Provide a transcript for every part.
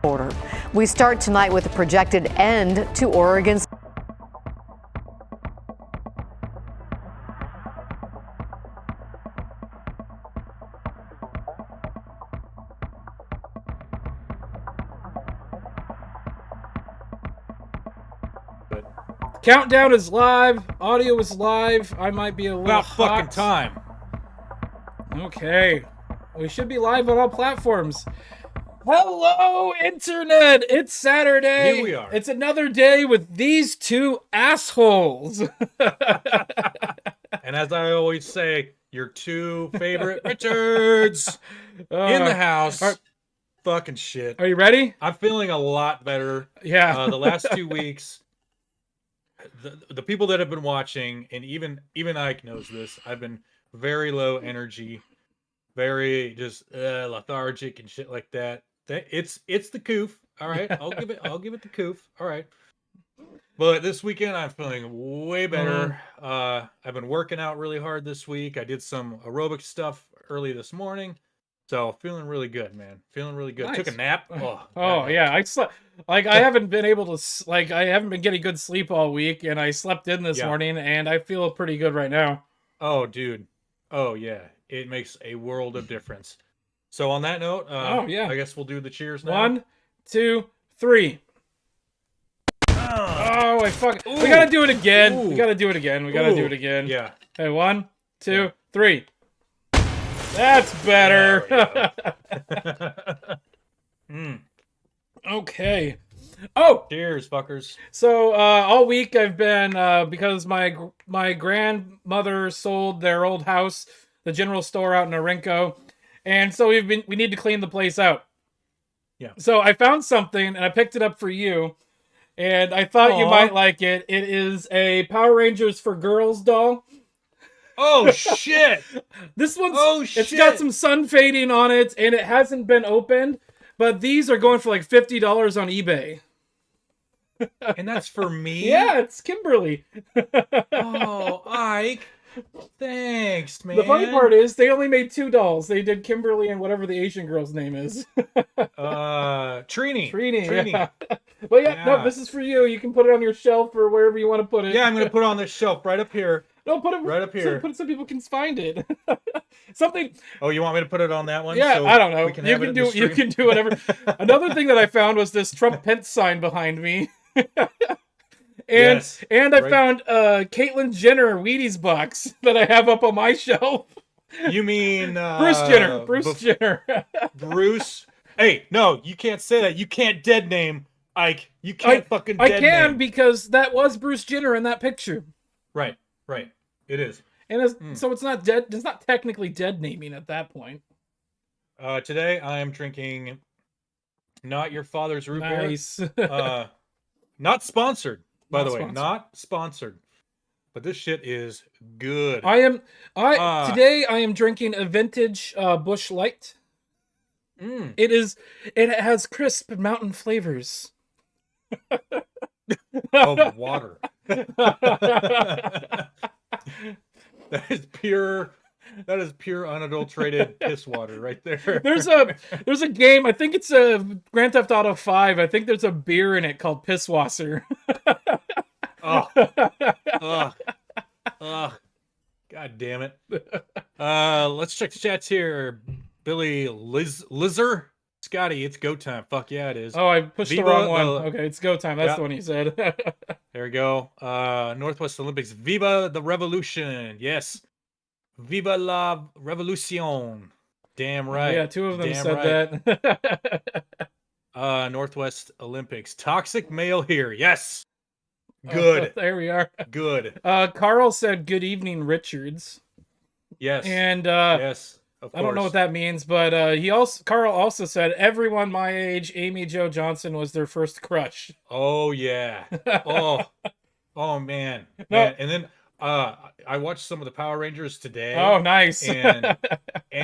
reporter. We start tonight with a projected end to Oregon's. Countdown is live. Audio is live. I might be a little About hot. fucking time. Okay. We should be live on all platforms. Hello, Internet. It's Saturday. Here we are. It's another day with these two assholes. And as I always say, your two favorite Richards in the house. Fucking shit. Are you ready? I'm feeling a lot better. Yeah. The last 2 weeks, the people that have been watching, and even Ike knows this, I've been very low energy, very just lethargic and shit like that. It's the coof. All right, I'll give it the coof. All right. But this weekend I'm feeling way better. I've been working out really hard this week. I did some aerobic stuff early this morning. So feeling really good, man. Feeling really good. Nice. Took a nap. Yeah, I slept. I haven't been able to. I haven't been getting good sleep all week, and I slept in this morning, and I feel pretty good right now. Oh, dude. Oh, yeah. It makes a world of difference. So on that note, I guess we'll do the cheers now. 1, 2, 3. Oh, I fuck. We gotta do it again. Ooh. We gotta do it again. Yeah. Hey, 1, 2, 3. That's better. Okay. Oh, Cheers, fuckers. so all week I've been because my grandmother sold their old house, the general store out in Orinco, and so we need to clean the place out. Yeah. So I found something and I picked it up for you, and I thought you might like it. It is a Power Rangers for Girls doll. Oh, shit. This one's It's got some sun fading on it, and it hasn't been opened, but these are going for like $50 on eBay. And that's for me? Yeah, it's Kimberly. Oh, Ike. Thanks, man. The funny part is they only made 2 dolls. They did Kimberly and whatever the Asian girl's name is. Trini. Yeah. Well, no, this is for you. You can put it on your shelf or wherever you want to put it. Yeah, I'm going to put it on this shelf right up here. No, put it right up here. So people can find it. Something. Oh, you want me to put it on that one? Yeah, so I don't know. You you can do whatever. Another thing that I found was this Trump Pence sign behind me. And I found Caitlyn Jenner Wheaties box that I have up on my shelf. You mean Bruce Jenner? Jenner. Bruce. Hey, no, you can't say that. You can't dead name Ike. You can't fucking dead name. I can because that was Bruce Jenner in that picture. Right. It is. And so it's not dead. It's not technically dead naming at that point. Today I am drinking Not Your Father's Root Nice. Beer. Not sponsored, by the way. Sponsored. Not sponsored. But this shit is good. Today I am drinking a vintage Busch Light. It has crisp mountain flavors. Of water. That is pure unadulterated piss water right there. There's a game, I think it's a Grand Theft Auto 5. I think there's a beer in it called Pisswasser. God damn it. Let's check the chats here. Billy Lizzer. Scotty, it's go time. Fuck yeah, it is. Oh, I pushed the wrong one. Okay, it's go time. That's the one he said. There we go. Northwest Olympics. Viva the revolution. Yes. Viva la revolution. Damn right. Yeah, 2 of them said that. Northwest Olympics. Toxic male here. Yes. Good. There we are. Good. Carl said, "Good evening, Richards." Yes. And yes. Of course. I don't know what that means, but Carl also said everyone my age, Amy Jo Johnson was their first crush. Oh yeah. Oh man. No. And then I watched some of the Power Rangers today. Oh, nice. and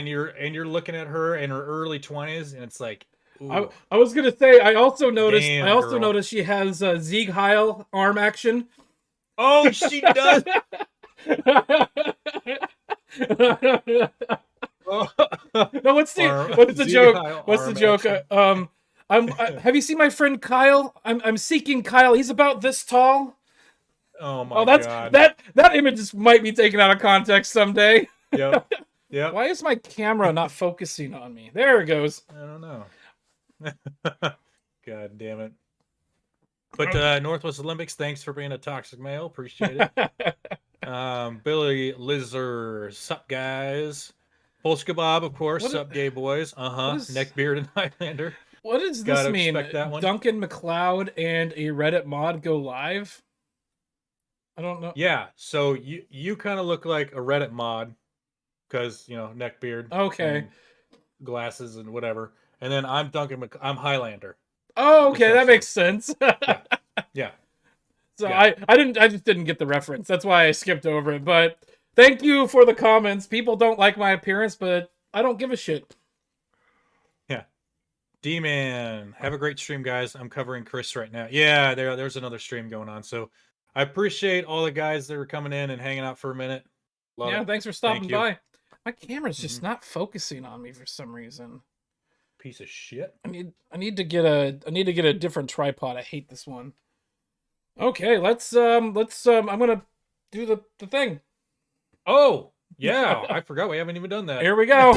you're looking at her in her early 20s, and it's like, ooh. I was gonna say I also noticed Damn, she has Sieg Heil arm action. Oh, she does. No, what's the joke? What's the joke? Have you seen my friend Kyle? I'm seeking Kyle. He's about this tall. Oh my god. That image might be taken out of context someday. Yep. Yep. Why is my camera not focusing on me? There it goes. I don't know. God damn it. But Northwest Olympics, thanks for being a toxic male. Appreciate it. Billy Lizzer, sup guys. Pulse Kebab, of course. Sup gay boys. Neckbeard and Highlander. What does this mean? Duncan McLeod and a Reddit mod go live? I don't know. Yeah, so you kind of look like a Reddit mod because, you know, neckbeard. Okay. Glasses and whatever. And then I'm I'm Highlander. Oh, okay, that makes sense. Yeah. So yeah. I just didn't get the reference. That's why I skipped over it. But thank you for the comments. People don't like my appearance, but I don't give a shit. Yeah. D-Man, have a great stream, guys. I'm covering Chris right now. Yeah, there's another stream going on. So I appreciate all the guys that are coming in and hanging out for a minute. Love it. Thanks for stopping by. My camera's just not focusing on me for some reason. Piece of shit. I need to get a different tripod. I hate this one. Okay, let's I'm gonna do the thing. Oh yeah, I forgot we haven't even done that. Here we go.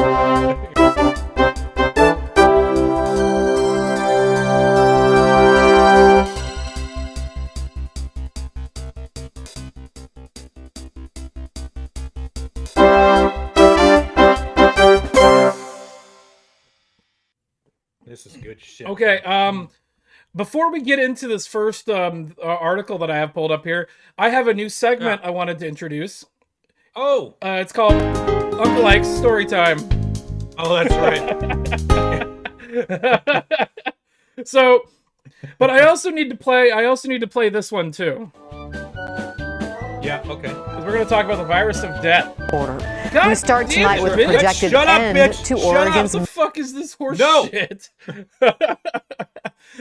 This is good shit. Okay, before we get into this first article that I have pulled up here, I have a new segment I wanted to introduce. Oh! It's called Uncle Ike's Story Time. Oh, that's right. So, but I also need to play this one too. Yeah, okay. Because we're going to talk about the virus of death. We start tonight with a projected end to Oregon's... What the fuck is this horse shit?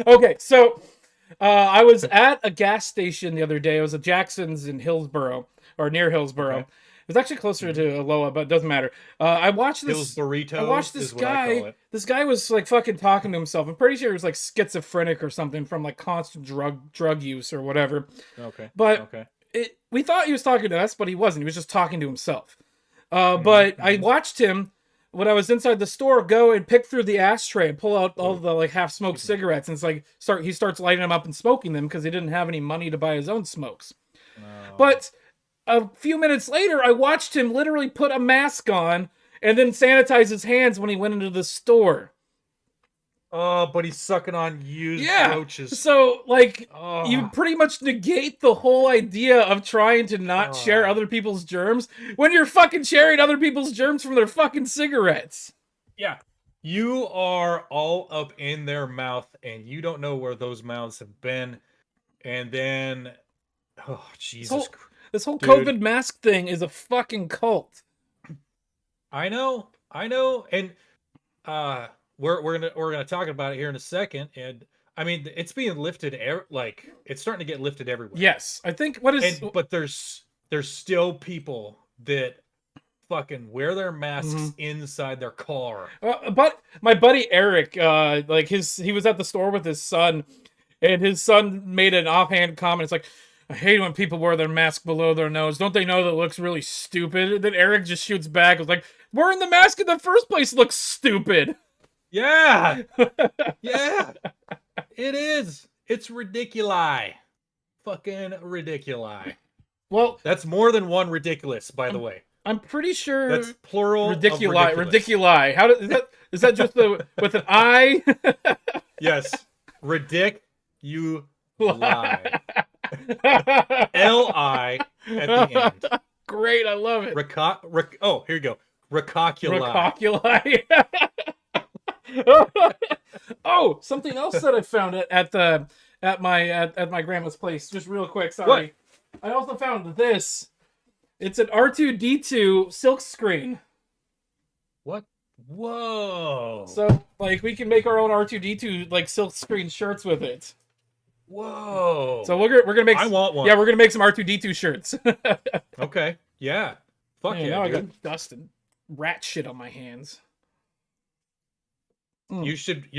Okay, so I was at a gas station the other day. It was at Jackson's in Hillsboro, or near Hillsboro. Okay. It was actually closer to Aloha, but it doesn't matter. I watched this. Burrito. I watched this guy. This guy was like fucking talking to himself. I'm pretty sure he was like schizophrenic or something from like constant drug use or whatever. Okay. But we thought he was talking to us, but he wasn't. He was just talking to himself. But I watched him when I was inside the store go and pick through the ashtray and pull out all the like half-smoked cigarettes, and it's like he starts lighting them up and smoking them because he didn't have any money to buy his own smokes. But a few minutes later, I watched him literally put a mask on and then sanitize his hands when he went into the store. Oh, but he's sucking on used roaches. So, like, you pretty much negate the whole idea of trying to not share other people's germs when you're fucking sharing other people's germs from their fucking cigarettes. Yeah. You are all up in their mouth, and you don't know where those mouths have been. And then, oh, Jesus Christ. This whole COVID mask thing is a fucking cult. I know, and we're gonna talk about it here in a second. And I mean, it's being lifted, like it's starting to get lifted everywhere. Yes, I think but there's still people that fucking wear their masks inside their car. But my buddy Eric, he was at the store with his son, and his son made an offhand comment. It's like, I hate when people wear their mask below their nose. Don't they know that it looks really stupid? And then Eric just shoots back. It's like, wearing the mask in the first place looks stupid. Yeah. Yeah. It is. It's ridiculi. Fucking ridiculi. Well, that's more than one ridiculous, by the way. I'm pretty sure that's plural. Ridiculi. Ridiculi. How is that just with an I? Yes. Ridic. You lie. L-I at the end. Great, I love it. Oh, here you go. Ricoculi. Oh, something else that I found at my grandma's place. Just real quick, sorry. What? I also found this. It's an R2-D2 silk screen. What? Whoa. So, like, we can make our own R2-D2 like silk screen shirts with it. Whoa. So we're gonna make. I want one. Yeah, we're gonna make some R2-D2 shirts. Okay. Yeah. Fuck yeah. Now dude. I got dust and rat shit on my hands. You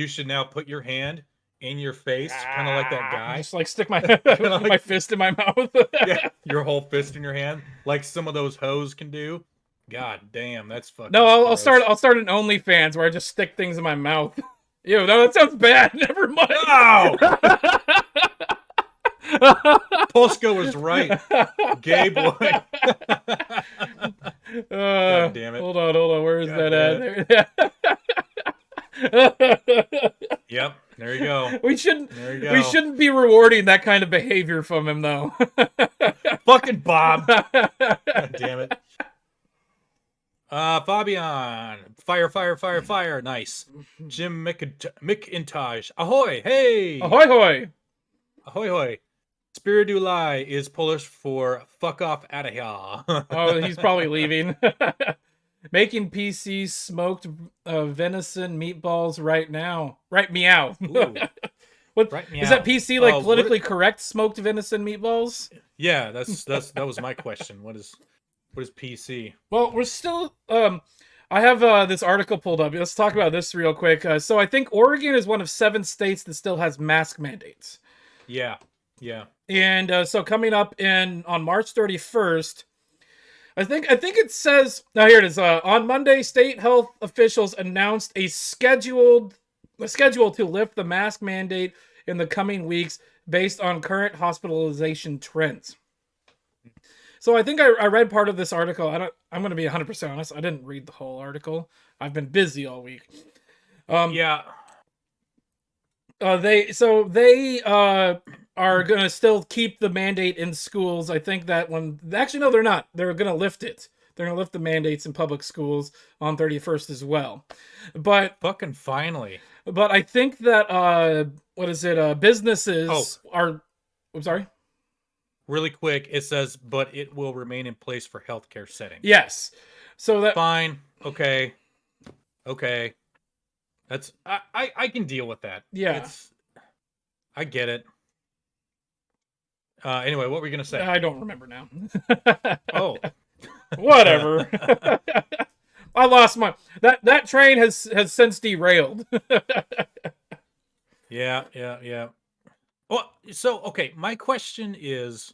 should now put your hand in your face, kind of like that guy. Just like stick my Like- my fist in my mouth. Yeah, your whole fist in your hand, like some of those hoes can do. God damn, that's fucking. No, I'll gross. start an OnlyFans where I just stick things in my mouth. Ew, no, that sounds bad. Never mind. No! Polsko was right. Gay boy. God damn it. Hold on. Where is God that at? Yep, there you go. We shouldn't be rewarding that kind of behavior from him, though. Fucking Bob. God damn it. Fabian. Fire. Nice. Jim McIntosh. Ahoy. Hey. Ahoy hoy. Ahoy hoy. Spiridulai is Polish for fuck off outta here. Oh, he's probably leaving. Making PC smoked venison meatballs right now. Right meow. What Right meow. is that PC like politically what- correct smoked venison meatballs? Yeah, that was my question. What is PC? Well, we're still I have this article pulled up. Let's talk about this real quick. So I think Oregon is one of 7 states that still has mask mandates. Yeah. And so coming up on March 31st, I think it says now here it is. On Monday, state health officials announced a schedule to lift the mask mandate in the coming weeks based on current hospitalization trends. So I think I read part of this article. I'm going to be 100% honest. I didn't read the whole article. I've been busy all week. Yeah. They are going to still keep the mandate in schools. I think that actually, no, they're not. They're going to lift it. They're going to lift the mandates in public schools on 31st as well. But Fucking finally. But I think that, businesses are... I'm sorry? Really quick, it says, but it will remain in place for healthcare settings. Yes. So that... Fine. Okay. That's... I can deal with that. Yeah. I get it. Anyway, what were you going to say? I don't remember now. Oh. Whatever. I lost my... That train has since derailed. Yeah. Well, so, okay, my question is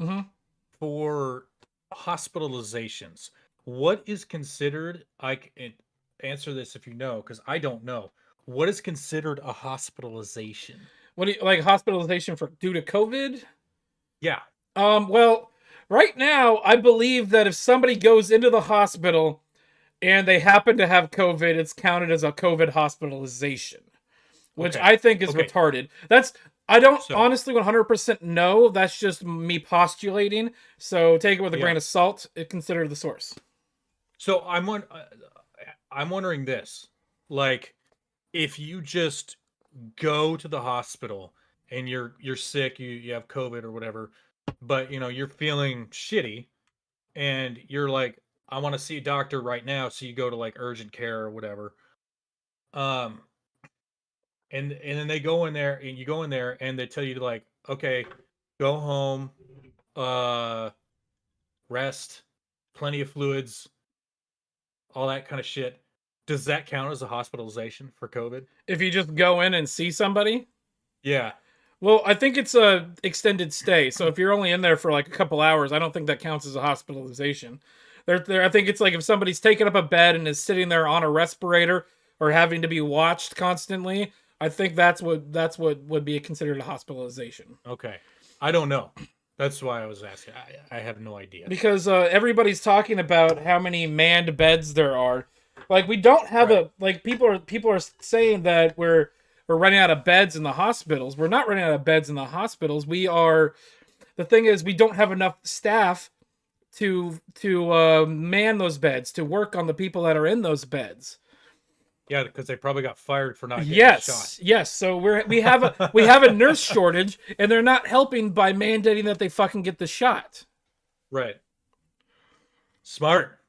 for hospitalizations, what is considered, I can answer this if you know, because I don't know. What is considered a hospitalization? What do you, like hospitalization due to COVID? Yeah. Well, right now, I believe that if somebody goes into the hospital and they happen to have COVID, it's counted as a COVID hospitalization, which I think is retarded. I don't honestly 100% know. That's just me postulating. So take it with a grain of salt. Consider the source. So I'm wondering this, like, if you just go to the hospital and you're sick, you have COVID or whatever, but you're feeling shitty, and you're like, I want to see a doctor right now, so you go to like urgent care or whatever. And then they go in there, and you go in there, and they tell you to like, okay, go home, rest, plenty of fluids, all that kind of shit. Does that count as a hospitalization for COVID? If you just go in and see somebody? Yeah. Well, I think it's a extended stay. So if you're only in there for like a couple hours, I don't think that counts as a hospitalization. I think it's like if somebody's taken up a bed and is sitting there on a respirator or having to be watched constantly, I think that's what would be considered a hospitalization. Okay. I don't know. That's why I was asking. I have no idea. Because everybody's talking about how many manned beds there are. Like we don't have people are saying that we're running out of beds in the hospitals. We're not running out of beds in the hospitals. The thing is we don't have enough staff to man those beds, to work on the people that are in those beds. Yeah, because they probably got fired for not getting shot. Yes. So we have a nurse shortage, and they're not helping by mandating that they fucking get the shot. Right. Smart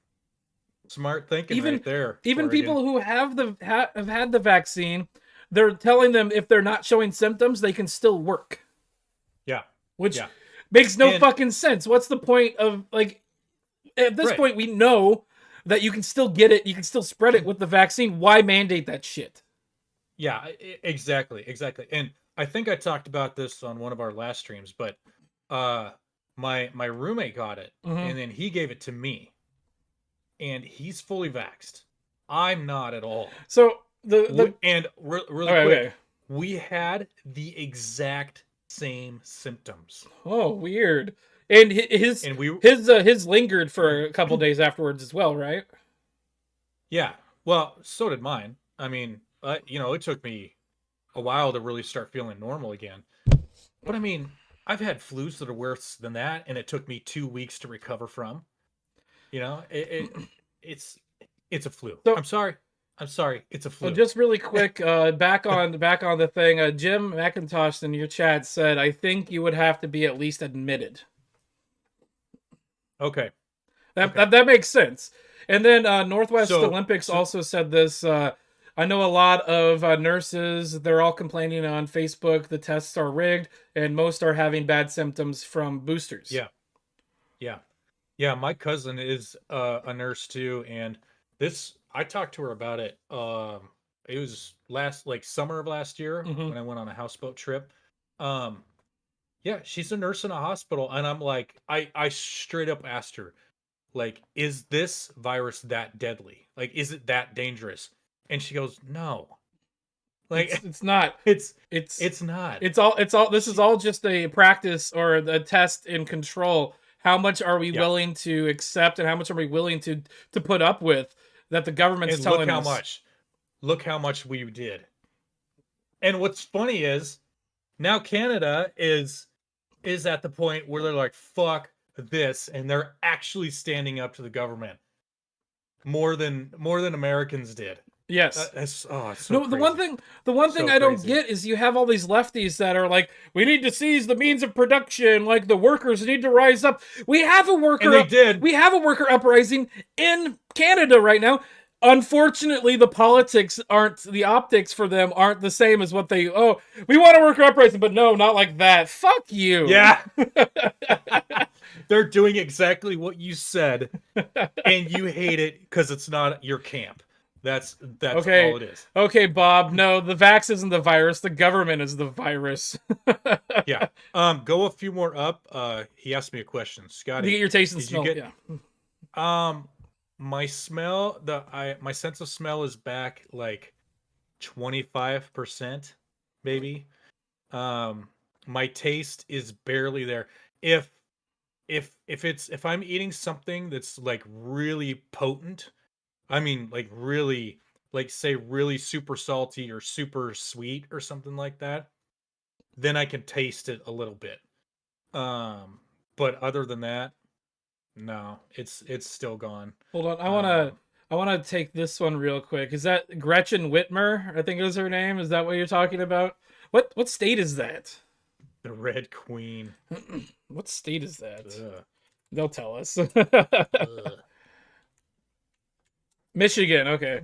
thinking right there. Even people who have had the vaccine, they're telling them if they're not showing symptoms, they can still work. Yeah. Which makes no fucking sense. What's the point of, like, at this point we know that you can still get it, you can still spread it with the vaccine. Why mandate that shit? Yeah, exactly, exactly. And I think I talked about this on one of our last streams, but uh my roommate got it Hmm. and then he gave it to me and he's fully vaxxed. I'm not at all. So the And really okay, quick, okay. we had the exact same symptoms. Oh, weird. And And we his lingered for a couple days afterwards as well, right? yeah, well, so did mine. I mean, it took me a while to really start feeling normal again. But I mean, I've had flus that are worse than that, and it took me 2 weeks to recover from. You know, it's it's a flu. So I'm sorry. I'm sorry. It's a flu. just really quick, back on the thing. Jim McIntosh in your chat said, "I think you would have to be at least admitted." Okay. That Okay. that makes sense. And then Northwest So Olympics so also said this. I know a lot of nurses. They're all complaining on Facebook the tests are rigged, and most are having bad symptoms from boosters. yeah, yeah. Yeah, my cousin is a nurse too, and this I talked to her about it. It was last like summer of last year Hmm. when I went on a houseboat trip. Um, yeah, she's a nurse in a hospital, and I'm like, I straight up asked her, like, is this virus that deadly? Like, is it that dangerous? And she goes, no. Like, It's not. it's It's it's not. it's all. This is She, all just a practice or a test in control. How much are we yeah, willing to accept, and how much are we willing to put up with that the government's and look telling how us? much. Look how much we did. And what's funny is now Canada is at the point where they're like, fuck this, and they're actually standing up to the government more than Americans did. Yes. It's so No, crazy. the one thing So I don't crazy. get is you have all these lefties that are like, we need to seize the means of production, like the workers need to rise up. And they did. We have a worker uprising in Canada right now. Unfortunately, the optics for them aren't the same as what they, oh, we want a worker uprising, but no, not like that. Fuck you. Yeah. They're doing exactly what you said, and you hate it because it's not your camp. That's all Okay. it is. Okay, Bob. No, the vax isn't the virus. The government is the virus. Yeah. Go a few more up. He asked me a question. To get Scotty, your taste and did you smell. get Yeah. my smell, my sense of smell is back like 25%, maybe. Um, my taste is barely there. If if I'm eating something that's like really potent, I mean like really like say really super salty or super sweet or something like that, then I can taste it a little bit. Um, but other than that, no, it's still gone. Hold on. Um, I wanna take this one real quick. Is that Gretchen Whitmer? I think is her name. Is that what you're talking about? What state is that? the Red Queen. What state is that? Ugh, They'll tell us. ugh. Michigan. Okay.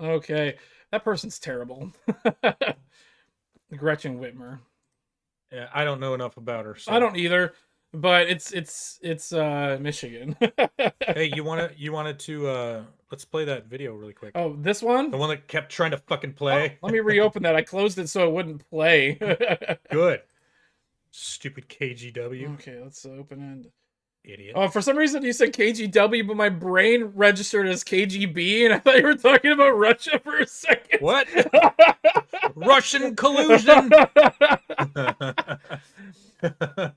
Okay. That person's terrible. Gretchen Whitmer. Yeah, I don't know enough about her, I so. don't either, but it's Michigan. Hey, you wanted to let's play that video really quick. Oh, this one? The one that kept trying to fucking Oh, play. let me reopen that. I closed it so it wouldn't play. Good. Stupid KGW. Okay, let's open it. Idiot. Oh, for some reason you said KGW, but my brain registered as KGB, and I thought you were talking about Russia for a second. What? Russian collusion.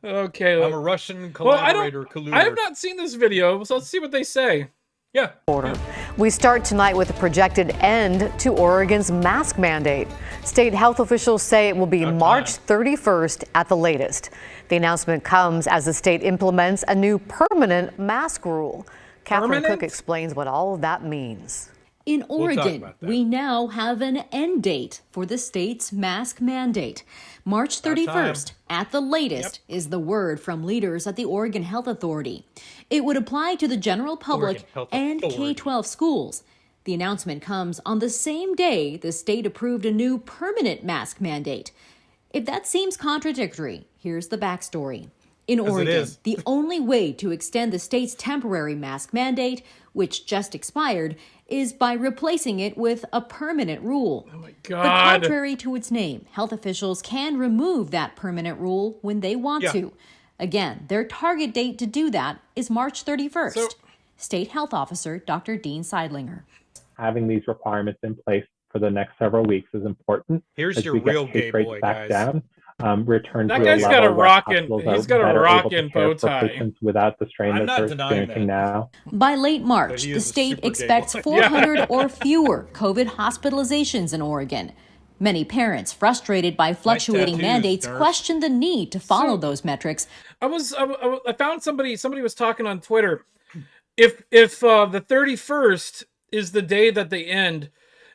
Okay. I'm a Russian Well, collaborator colluder. I have not seen this video, so let's see what they say. Yeah. We start tonight with a projected end to Oregon's mask mandate. State health officials say it will be About March time. 31st at the latest. The announcement comes as the state implements a new permanent mask rule. Catherine Permanent? Cook explains what all of that means. In talk Oregon, about that. we now have an end date for the state's mask mandate. March 31st, at the latest, is the word from leaders at the Oregon Health Authority. It would apply to the general public Oregon Health and Authority. K-12 schools. The announcement comes on the same day the state approved a new permanent mask mandate. If that seems contradictory, here's the backstory. In As it Oregon, is. the only way to extend the state's temporary mask mandate, which just expired, is by replacing it with a permanent rule. Oh my But God. contrary to its name, health officials can remove that permanent rule when they want to. Again, their target date to do that is March 31st. So- State Health Officer Dr. Dean Seidlinger. Having these requirements in place for the next several weeks is important. Here's as your we get real case gay rates boy, back guys. down, return That to a guy's got a level where rockin'- hospitals he's are got a better able rockin' to care bow for tie. patients without the strain I'm that not they're denying experiencing that. now. By late But March, he the is a state super gay expects boy. 400 or fewer COVID hospitalizations in Oregon. Many parents, frustrated by fluctuating tattoos, mandates, nurse. question the need to follow those metrics. I found somebody was talking on Twitter. If the 31st is the day that they end,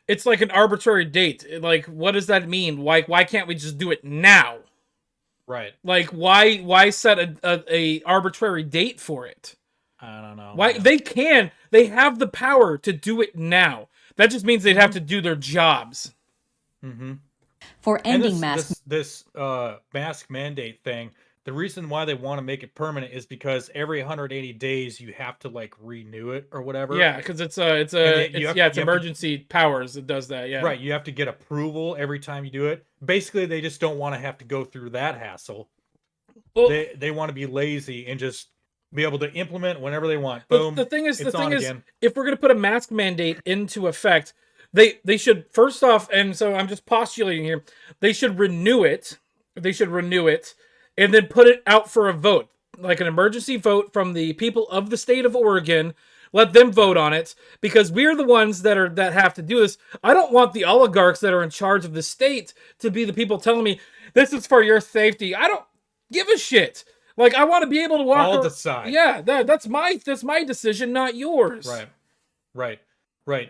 it's like an arbitrary date. Like, what does that mean? Why can't we just do it now? Right. Like, why set a arbitrary date for it? I don't know. Why man. they have the power to do it now. That just means they'd have to do their jobs. For And ending mask this mask mandate thing, the reason why they want to make it permanent is because every 180 days you have to like renew it or whatever. Yeah, because it's you have to- emergency powers that does that. Yeah, Right, you have to get approval every time you do it. Basically, they just don't want to have to go through that hassle. Well, They want to be lazy and just be able to implement whenever they want. But Boom. the thing is, it's on again. if we're gonna put a mask mandate into effect, they should first off, and so I'm just postulating here, they should renew it. They should renew it, and then put it out for a vote, like an emergency vote from the people of the state of Oregon. Let them vote on it, because we're the ones that have to do this. I don't want the oligarchs that are in charge of the state to be the people telling me this is for your safety. I don't give a shit. Like, I want to be able to walk. I'll decide. Yeah, that's my decision, not yours. Right.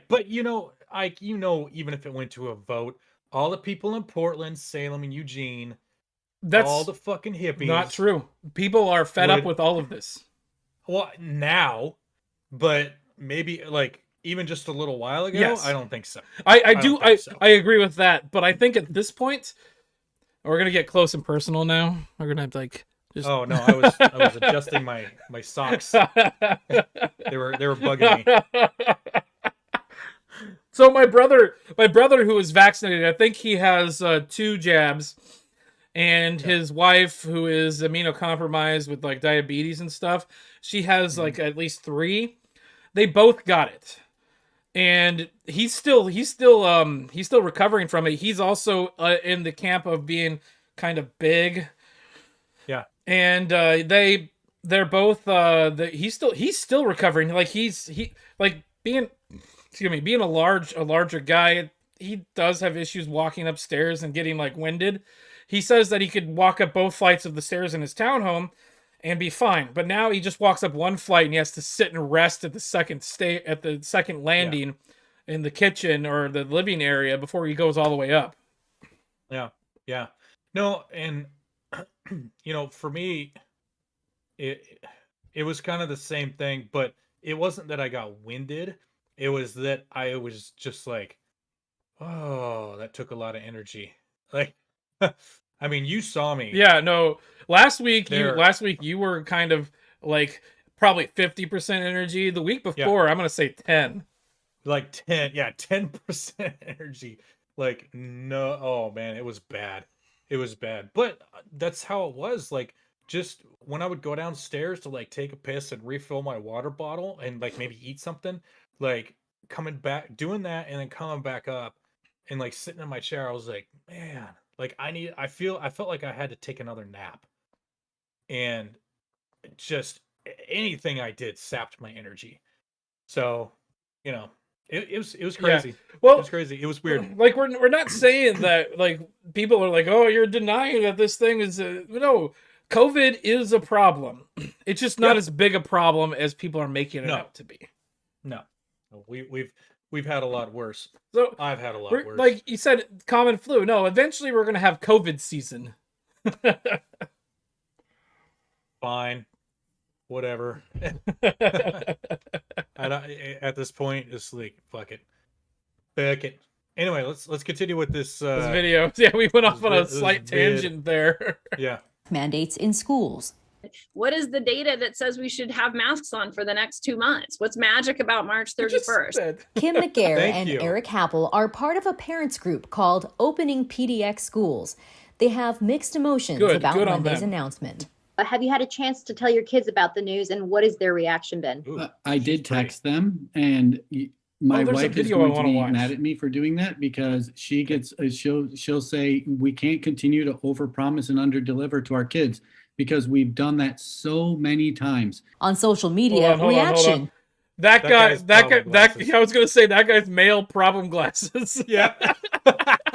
But even if it went to a vote, all the people in Portland, Salem, and Eugene, That's all the fucking hippies. not true. People are fed up with all of this. Well, now, but maybe like even just a little while ago, Yes. I don't think so. I don't think so. I agree with that, but I think at this point, we're gonna get close and personal now. We're gonna have to, like, just. Oh no, I was adjusting my socks. They were bugging me. So my brother who is vaccinated, I think he has 2 jabs, and his wife, who is immunocompromised with like diabetes and stuff, she has like at least 3. They both got it, and he's still recovering from it. He's also in the camp of being kind of big. Yeah, And they're both he's still recovering. Like being a larger guy, he does have issues walking upstairs and getting like winded. He says that he could walk up both flights of the stairs in his townhome and be fine. But now he just walks up one flight and he has to sit and rest at the second landing in the kitchen or the living area before he goes all the way up. Yeah. No, and for me, it was kind of the same thing, but it wasn't that I got winded. It was that I was just like, oh, that took a lot of energy. Like, I mean, you saw me. Yeah, no. Last week There. you were kind of like probably 50% energy. The week before, I'm gonna say 10. Like 10% energy. Like, no, oh man, it was bad. It was bad. But that's how it was. Like, just when I would go downstairs to like take a piss and refill my water bottle and like maybe eat something, like coming back, doing that, and then coming back up and like sitting in my chair, I was like, man, like I felt like I had to take another nap. And just anything I did sapped my energy. So, it was crazy. Well, It was crazy. It was weird. Like we're not saying that like people are like, oh, you're denying that this thing is no. COVID is a problem. It's just not as big a problem as people are making it out to be. No, we've had a lot worse. So I've had a lot worse. like you said, common flu. No, eventually we're gonna have COVID season. Fine, whatever. At this point, just like fuck it. Anyway, let's continue with this This video. Yeah, we went off on a this slight vid. tangent there. Yeah. mandates in schools. What is the data that says we should have masks on for the next 2 months? What's magic about March 31st? Kim McGarr Thank and you. Eric Happel are part of a parents group called Opening PDX Schools. They have mixed emotions about good on Monday's them. announcement. Have you had a chance to tell your kids about the news, and what has their reaction been? Ooh, I she's did pretty. text them, and my there's a wife is video I going to wanna be watch. mad at me for doing that because she gets she'll say we can't continue to overpromise and underdeliver to our kids because we've done that so many times. On social media, Hold on. reaction. That guy's problem glasses. I was gonna say that guy's male problem glasses. Yeah.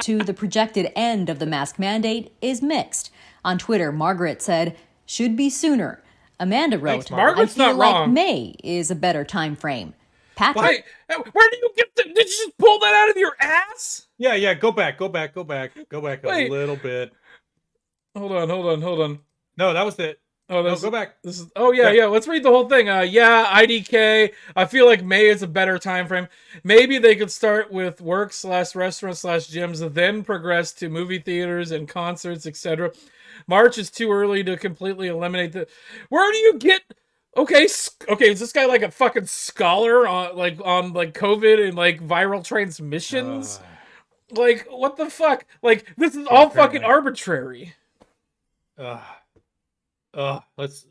to the projected end of the mask mandate is mixed. On Twitter, Margaret said, should be sooner. Amanda wrote, Thanks, Margaret's I feel not like wrong. May is a better time frame. Patrick, Wait, where do you get did you just pull that out of your ass? Yeah. Go back a Wait. little bit. Hold on. No, that was it. Oh, No, go back. This is. Oh yeah. Let's read the whole thing. IDK. I feel like May is a better time frame. Maybe they could start with work/restaurant/gyms, then progress to movie theaters and concerts, etc. March is too early to completely eliminate the. Where do you get? Okay, is this guy like a fucking scholar on COVID and like viral transmissions? Like what the fuck? Like this is all fucking apparently. arbitrary. Let's.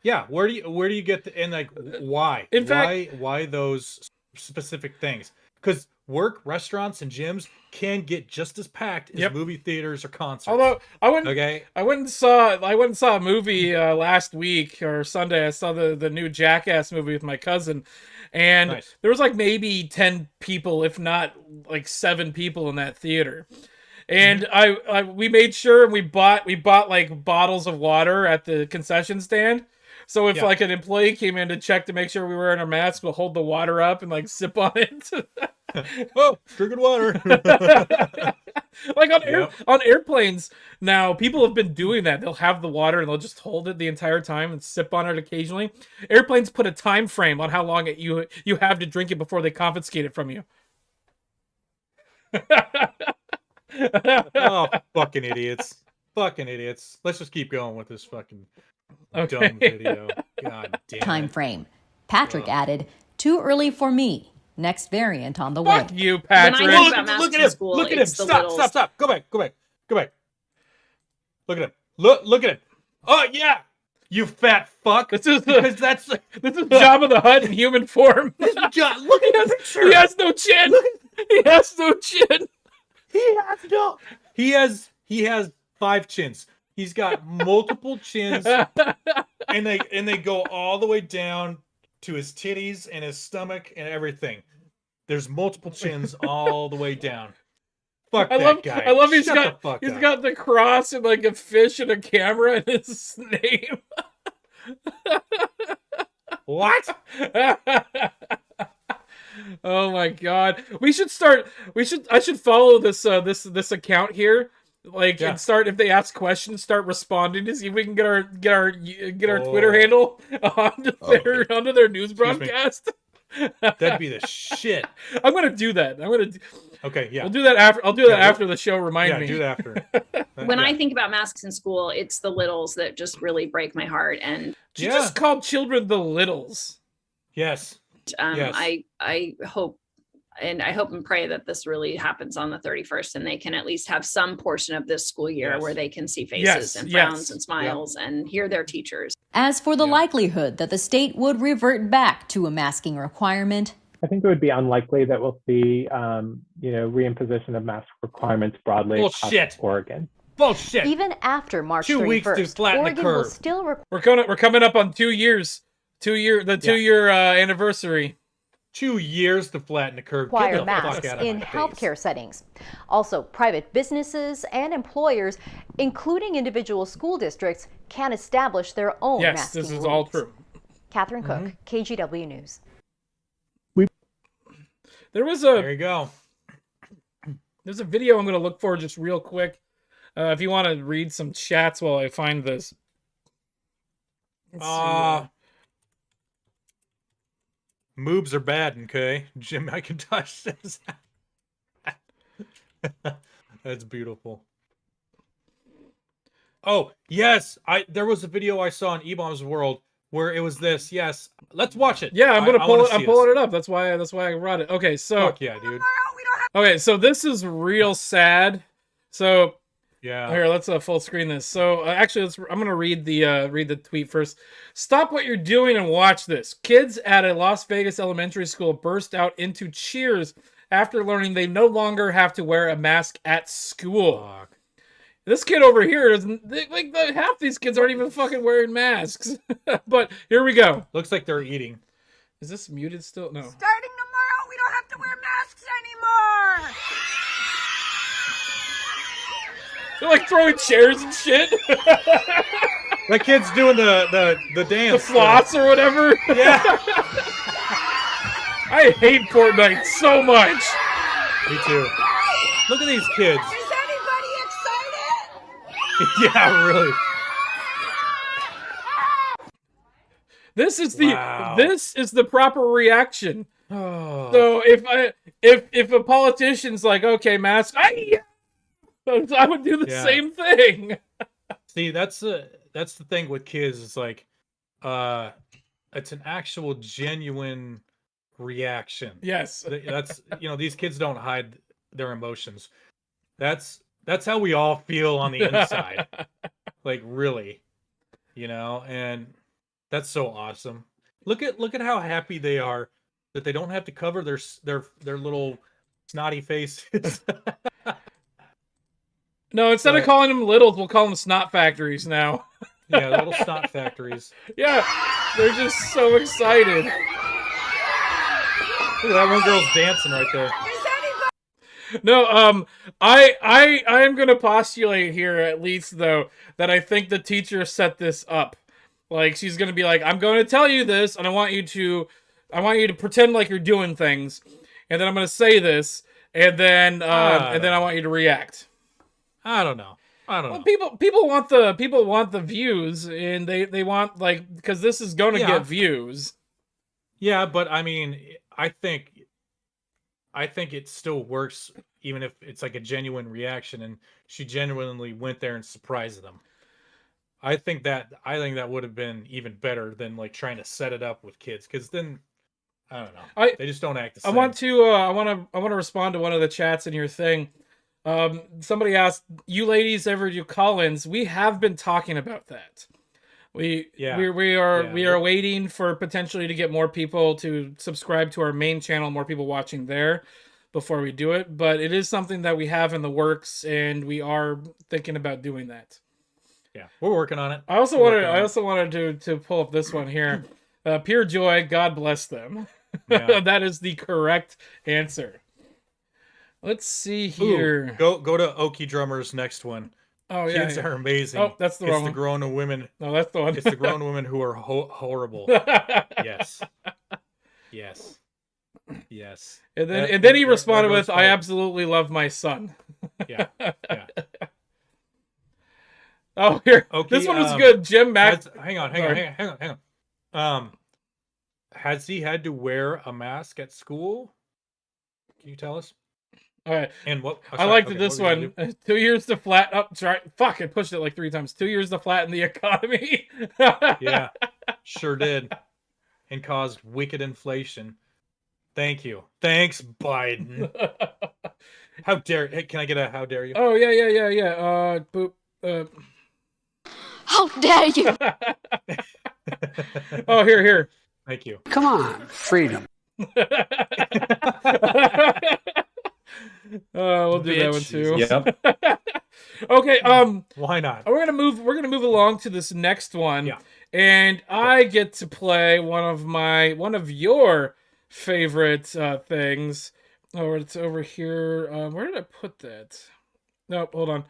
Yeah, where do you get the and like why? In fact- why those specific things? Because work, restaurants, and gyms can get just as packed as Yep. movie theaters or concerts. Although I went and saw a movie last week or Sunday. I saw the new Jackass movie with my cousin, and Nice. there was like maybe 10 people, if not like 7 people in that theater. And we made sure and we bought like bottles of water at the concession stand. So if like an employee came in to check to make sure we were wearing our masks, we'll hold the water up and like sip on it. Oh, drinking water. Like on airplanes now, people have been doing that. They'll have the water and they'll just hold it the entire time and sip on it occasionally. Airplanes put a time frame on how long you have to drink it before they confiscate it from you. Oh, fucking idiots. Let's just keep going with this fucking dumb video. God damn time it. frame. Patrick added, too early for me. Next variant on the Fuck way. you, When I Patrick. think about masks Look at in him. school, Look at him. it's the littles. Stop. Go back. Look at him. Look at him. Oh yeah. You fat fuck. This is Because that's Jabba the Hutt in human form. look at the picture. He has no chin. He has no chin. He has 5 chins. He's got multiple chins, and they go all the way down to his titties and his stomach and everything. There's multiple chins all the way down. Fuck that guy. I love Shut the fuck he's up. got the cross and like a fish and a camera in his name. What? Oh my god. I should follow this account here. Like and start if they ask questions, start responding to see if we can get our Twitter handle onto their news broadcast. That'd be the shit. I'm gonna do that. Okay, yeah. We'll do that after. I'll do that after the show. Remind me. Do that after. When I think about masks in school, it's the littles that just really break my heart. And You just called children the littles. Yes. yes. I hope and pray that this really happens on the 31st and they can at least have some portion of this school year where they can see faces and frowns and smiles and hear their teachers. As for the likelihood that the state would revert back to a masking requirement, I think it would be unlikely that we'll see, reimposition of mask requirements broadly across Oregon. Bullshit. Even after March 2 weeks 31st, to flatten the Oregon will curve. still We're coming up on 2 years. 2 year anniversary. 2 years to flatten the curve. Get require the fuck masks out of in my face. healthcare settings. Also, private businesses and employers, including individual school districts, can establish their own Yes, masking this is rules. all true. Catherine Cook, KGW News. There you go. There's a video I'm going to look for just real quick. If you want to read some chats while I find this. Moobs are bad, okay? Jim McIntosh says that. That's beautiful. Oh, yes. There was a video I saw in E-Bomb's World where it was this. Yes. Let's watch it. Yeah, I'm gonna pull it. I'm pulling it up. That's why I brought it. Okay, so fuck yeah, dude. Okay, so this is real sad. So yeah, here, let's full screen this. So actually, I'm gonna read the tweet first. Stop what you're doing and watch this. Kids at a Las Vegas elementary school burst out into cheers after learning they no longer have to wear a mask at school. Fuck. This kid over here isn't like half these kids aren't even fucking wearing masks. But here we go. Looks like they're eating. Is this muted still? No. Starting tomorrow, we don't have to wear masks anymore. They're like throwing chairs and shit. That kid's doing the dance. The floss or whatever. Yeah. I hate Fortnite so much. Me too. Look at these kids. Is anybody excited? Yeah, really. This is the proper reaction. Oh. So if a politician's like, okay, mask, I would do the same thing. See, that's the thing with kids. It's like, it's an actual genuine reaction. Yes. That's these kids don't hide their emotions. That's how we all feel on the inside. Like really, and that's so awesome. Look at how happy they are that they don't have to cover their little snotty faces. No, instead of calling them littles, we'll call them snot factories now. Yeah, little snot factories. Yeah, they're just so excited. Look at that one girl's dancing right there. No, I am gonna postulate here at least though that I think the teacher set this up. Like she's gonna be like, I'm going to tell you this, and I want you to pretend like you're doing things, and then I'm gonna say this, and then I want you to react. I don't know. People want the views, and they want because this is gonna get views. Yeah, but I mean, I think it still works even if it's like a genuine reaction and she genuinely went there and surprised them. I think that would have been even better than like trying to set it up with kids, because then I don't know. They just don't act the same. I want to respond to one of the chats in your thing. Somebody asked, "You ladies ever do call-ins?" We have been talking about that. We are waiting for potentially to get more people to subscribe to our main channel, more people watching there before we do it. But it is something that we have in the works, and we are thinking about doing that. Yeah, we're working on it. I also wanted to pull up this one here. Pure joy, God bless them. Yeah. That is the correct answer. Let's see here. Ooh, go to Okie Drummer's next one. Oh yeah, kids are amazing. Oh, that's the wrong one. It's the grown women. No, that's the one. It's the grown women who are horrible. Yes. And then he responded with, "I absolutely love my son." Yeah. Oh, here. Okay, this one was good. Jim Mack. Hang on. Has he had to wear a mask at school? Can you tell us? All right. And what? I liked this one. 2 years to flat up. Sorry, fuck! I pushed it like 3 times. 2 years to flatten the economy. Yeah, sure did, and caused wicked inflation. Thank you. Thanks, Biden. How dare? Hey, can I get a how dare you? Oh yeah. Boop. How dare you? Oh, here. Thank you. Come on, freedom. We'll do that one too. Yep. Okay. Why not? We're gonna move along to this next one. Yeah. And I get to play one of your favorite things. Oh, it's over here. Where did I put that? Nope. Hold on.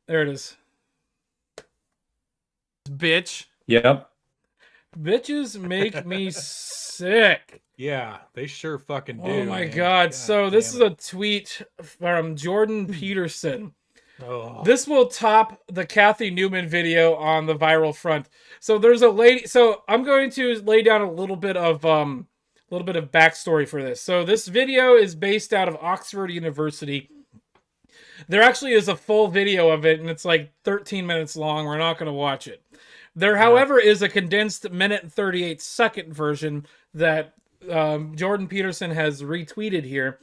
There it is. Bitch. Yep. Bitches make me sick. Yeah, they sure fucking do. Oh my god. So this is a tweet from Jordan Peterson. Oh. This will top the Kathy Newman video on the viral front. So there's a lady. So I'm going to lay down a little bit of backstory for this. So this video is based out of Oxford University, There actually is a full video of it, and it's like 13 minutes long. We're not going to watch it. There, however, is a condensed minute and 38-second version that Jordan Peterson has retweeted here.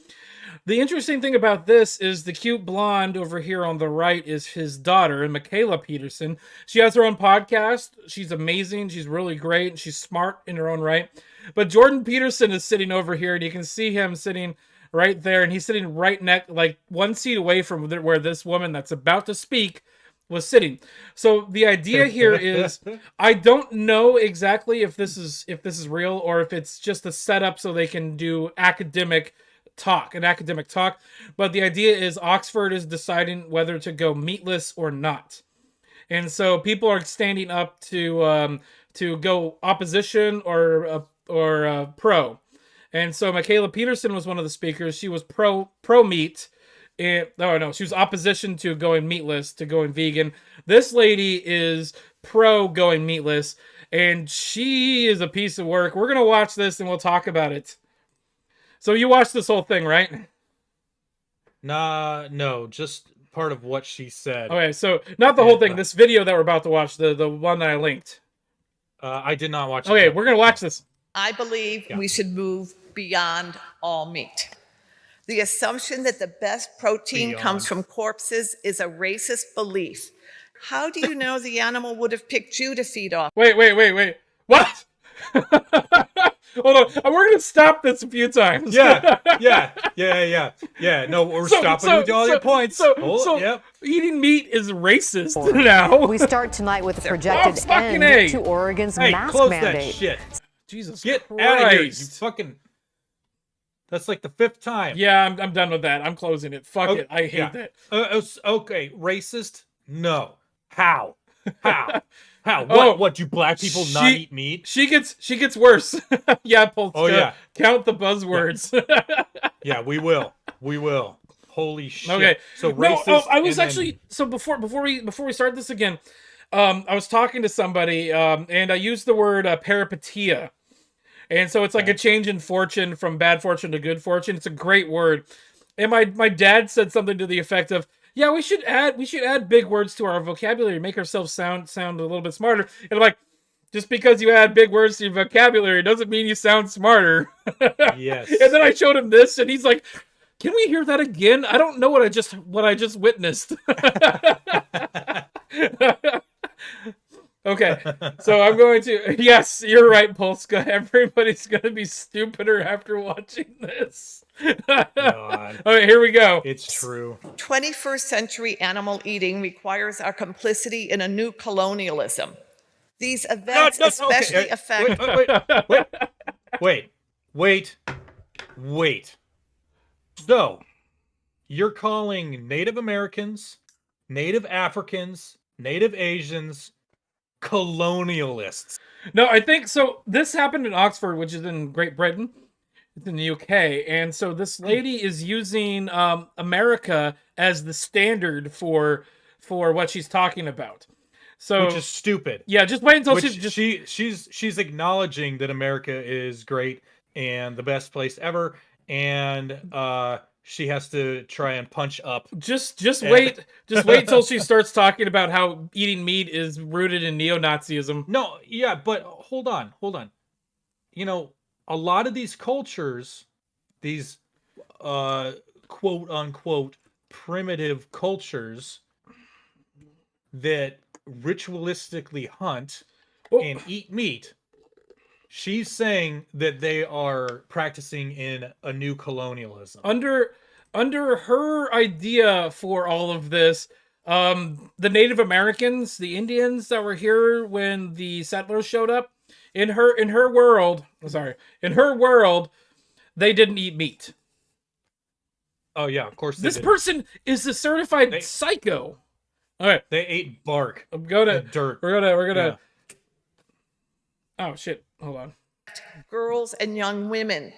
The interesting thing about this is the cute blonde over here on the right is his daughter, Michaela Peterson. She has her own podcast. She's amazing. She's really great. She's smart in her own right. But Jordan Peterson is sitting over here, and you can see him sitting right there, and he's sitting right next, like 1 seat away from where this woman that's about to speak was sitting. So the idea here is, I don't know exactly if this is real or if it's just a setup so they can do academic talk, but the idea is Oxford is deciding whether to go meatless or not, and so people are standing up to go opposition or pro, and so Michaela Peterson was one of the speakers. She was pro meat, and she was opposition to going meatless, to going vegan. This lady is pro going meatless, and she is a piece of work. We're gonna watch this and we'll talk about it. So you watched this whole thing, right? No, just part of what she said. Okay, so not the whole thing. This video that we're about to watch, the one that I linked. I did not watch it. Okay, we're going to watch this. I believe we should move beyond all meat. The assumption that the best protein comes from corpses is a racist belief. How do you know the animal would have picked you to feed off? Wait. What? Hold on. We're going to stop this a few times. Yeah. No, we're stopping with all your points. Eating meat is racist now. We start tonight with a projected end to Oregon's mask mandate. That shit. Jesus Get Christ. out of here, you fucking... That's like the 5th time. Yeah, I'm done with that. I'm closing it. Fuck it. I hate that. Okay, racist? No. How? What do black people not eat meat? She gets worse. Yeah, Polska. Oh yeah. Count the buzzwords. Yeah, we will. Holy shit. Okay. So racist. I was actually before we start this again, I was talking to somebody and I used the word peripeteia. And so it's like a change in fortune from bad fortune to good fortune. It's a great word. And my dad said something to the effect of, yeah, we should add big words to our vocabulary, make ourselves sound a little bit smarter. And I'm like, just because you add big words to your vocabulary doesn't mean you sound smarter. Yes. And then I showed him this, and he's like, "Can we hear that again? I don't know what I just witnessed." Okay, so I'm going to... Yes, you're right, Polska. Everybody's going to be stupider after watching this. God. Okay, here we go. It's true. 21st century animal eating requires our complicity in a new colonialism. These events especially affect... Wait. So, you're calling Native Americans, Native Africans, Native Asians... colonialists? No, I think so. This happened in Oxford, which is in Great Britain. It's in the UK, and so this lady is using America as the standard for what she's talking about. So, which is stupid. Yeah, just wait until she's acknowledging that America is great and the best place ever, and she has to try and punch up. Just wait till she starts talking about how eating meat is rooted in neo-Nazism. No, yeah, but hold on. You know, a lot of these cultures, these quote unquote primitive cultures that ritualistically hunt and eat meat, she's saying that they are practicing in a new colonialism. Under her idea for all of this, the Native Americans, the Indians that were here when the settlers showed up, in her world, they didn't eat meat. Oh yeah, of course. This person is a certified psycho. All right, they ate bark. I'm gonna dirt. We're gonna. Yeah. Oh shit! Hold on. Girls and young women.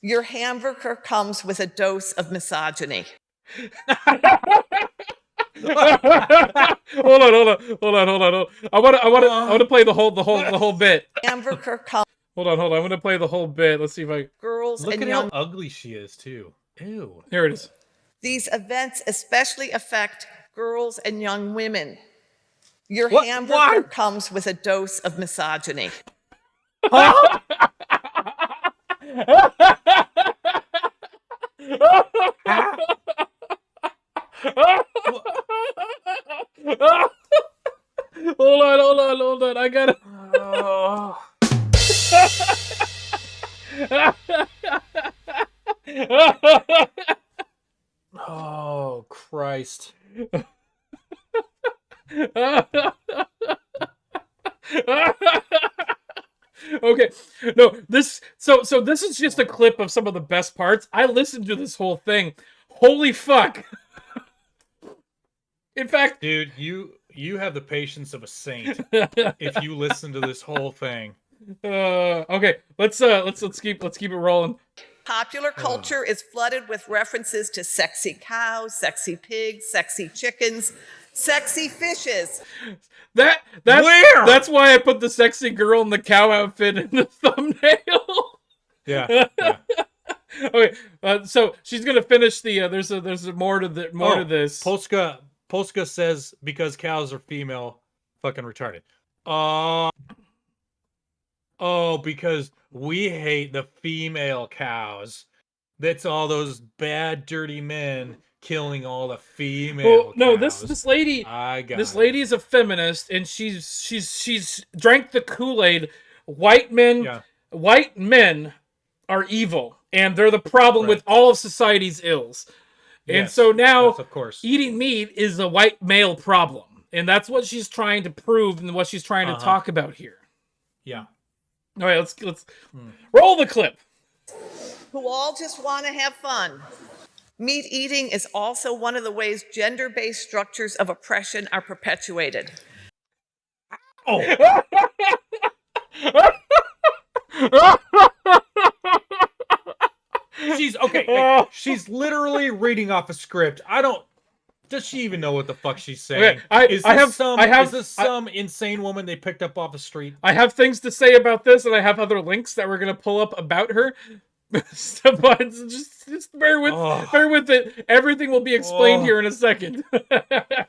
Your hamburger comes with a dose of misogyny. Hold on. I want to play the whole bit. Hamburger comes. Hold on. I'm going to play the whole bit. Let's see if I... Girls Look and at young... how ugly she is, too. Ew. Here it is. These events especially affect girls and young women. Your What? hamburger comes with a dose of misogyny. Huh? Hold on. I gotta. Oh, Christ. Okay, no, this so this is just a clip of some of the best parts. I listened to this whole thing. Holy fuck. In fact, dude, you have the patience of a saint if you listen to this whole thing. Okay, let's keep it rolling. Popular culture is flooded with references to sexy cows, sexy pigs, sexy chickens, sexy fishes. That's why I put the sexy girl in the cow outfit in the thumbnail. Yeah. Okay, so she's gonna finish the. There's more to this. Polska says because cows are female, fucking retarded. Because we hate the female cows. That's all those bad, dirty men killing all the female cows. No, this lady is a feminist, and she's drank the Kool-Aid. White men are evil, and they're the problem with all of society's ills. And so now, of course, eating meat is a white male problem, and that's what she's trying to prove and what she's trying to talk about here. Yeah. All right, let's roll the clip. Who all just want to have fun. Meat eating is also one of the ways gender-based structures of oppression are perpetuated. She's literally reading off a script. Does she even know what the fuck she's saying? Okay, Is this some insane woman they picked up off the street? I have things to say about this, and I have other links that we're gonna pull up about her. So, but just bear with it. Everything will be explained here in a second. Okay,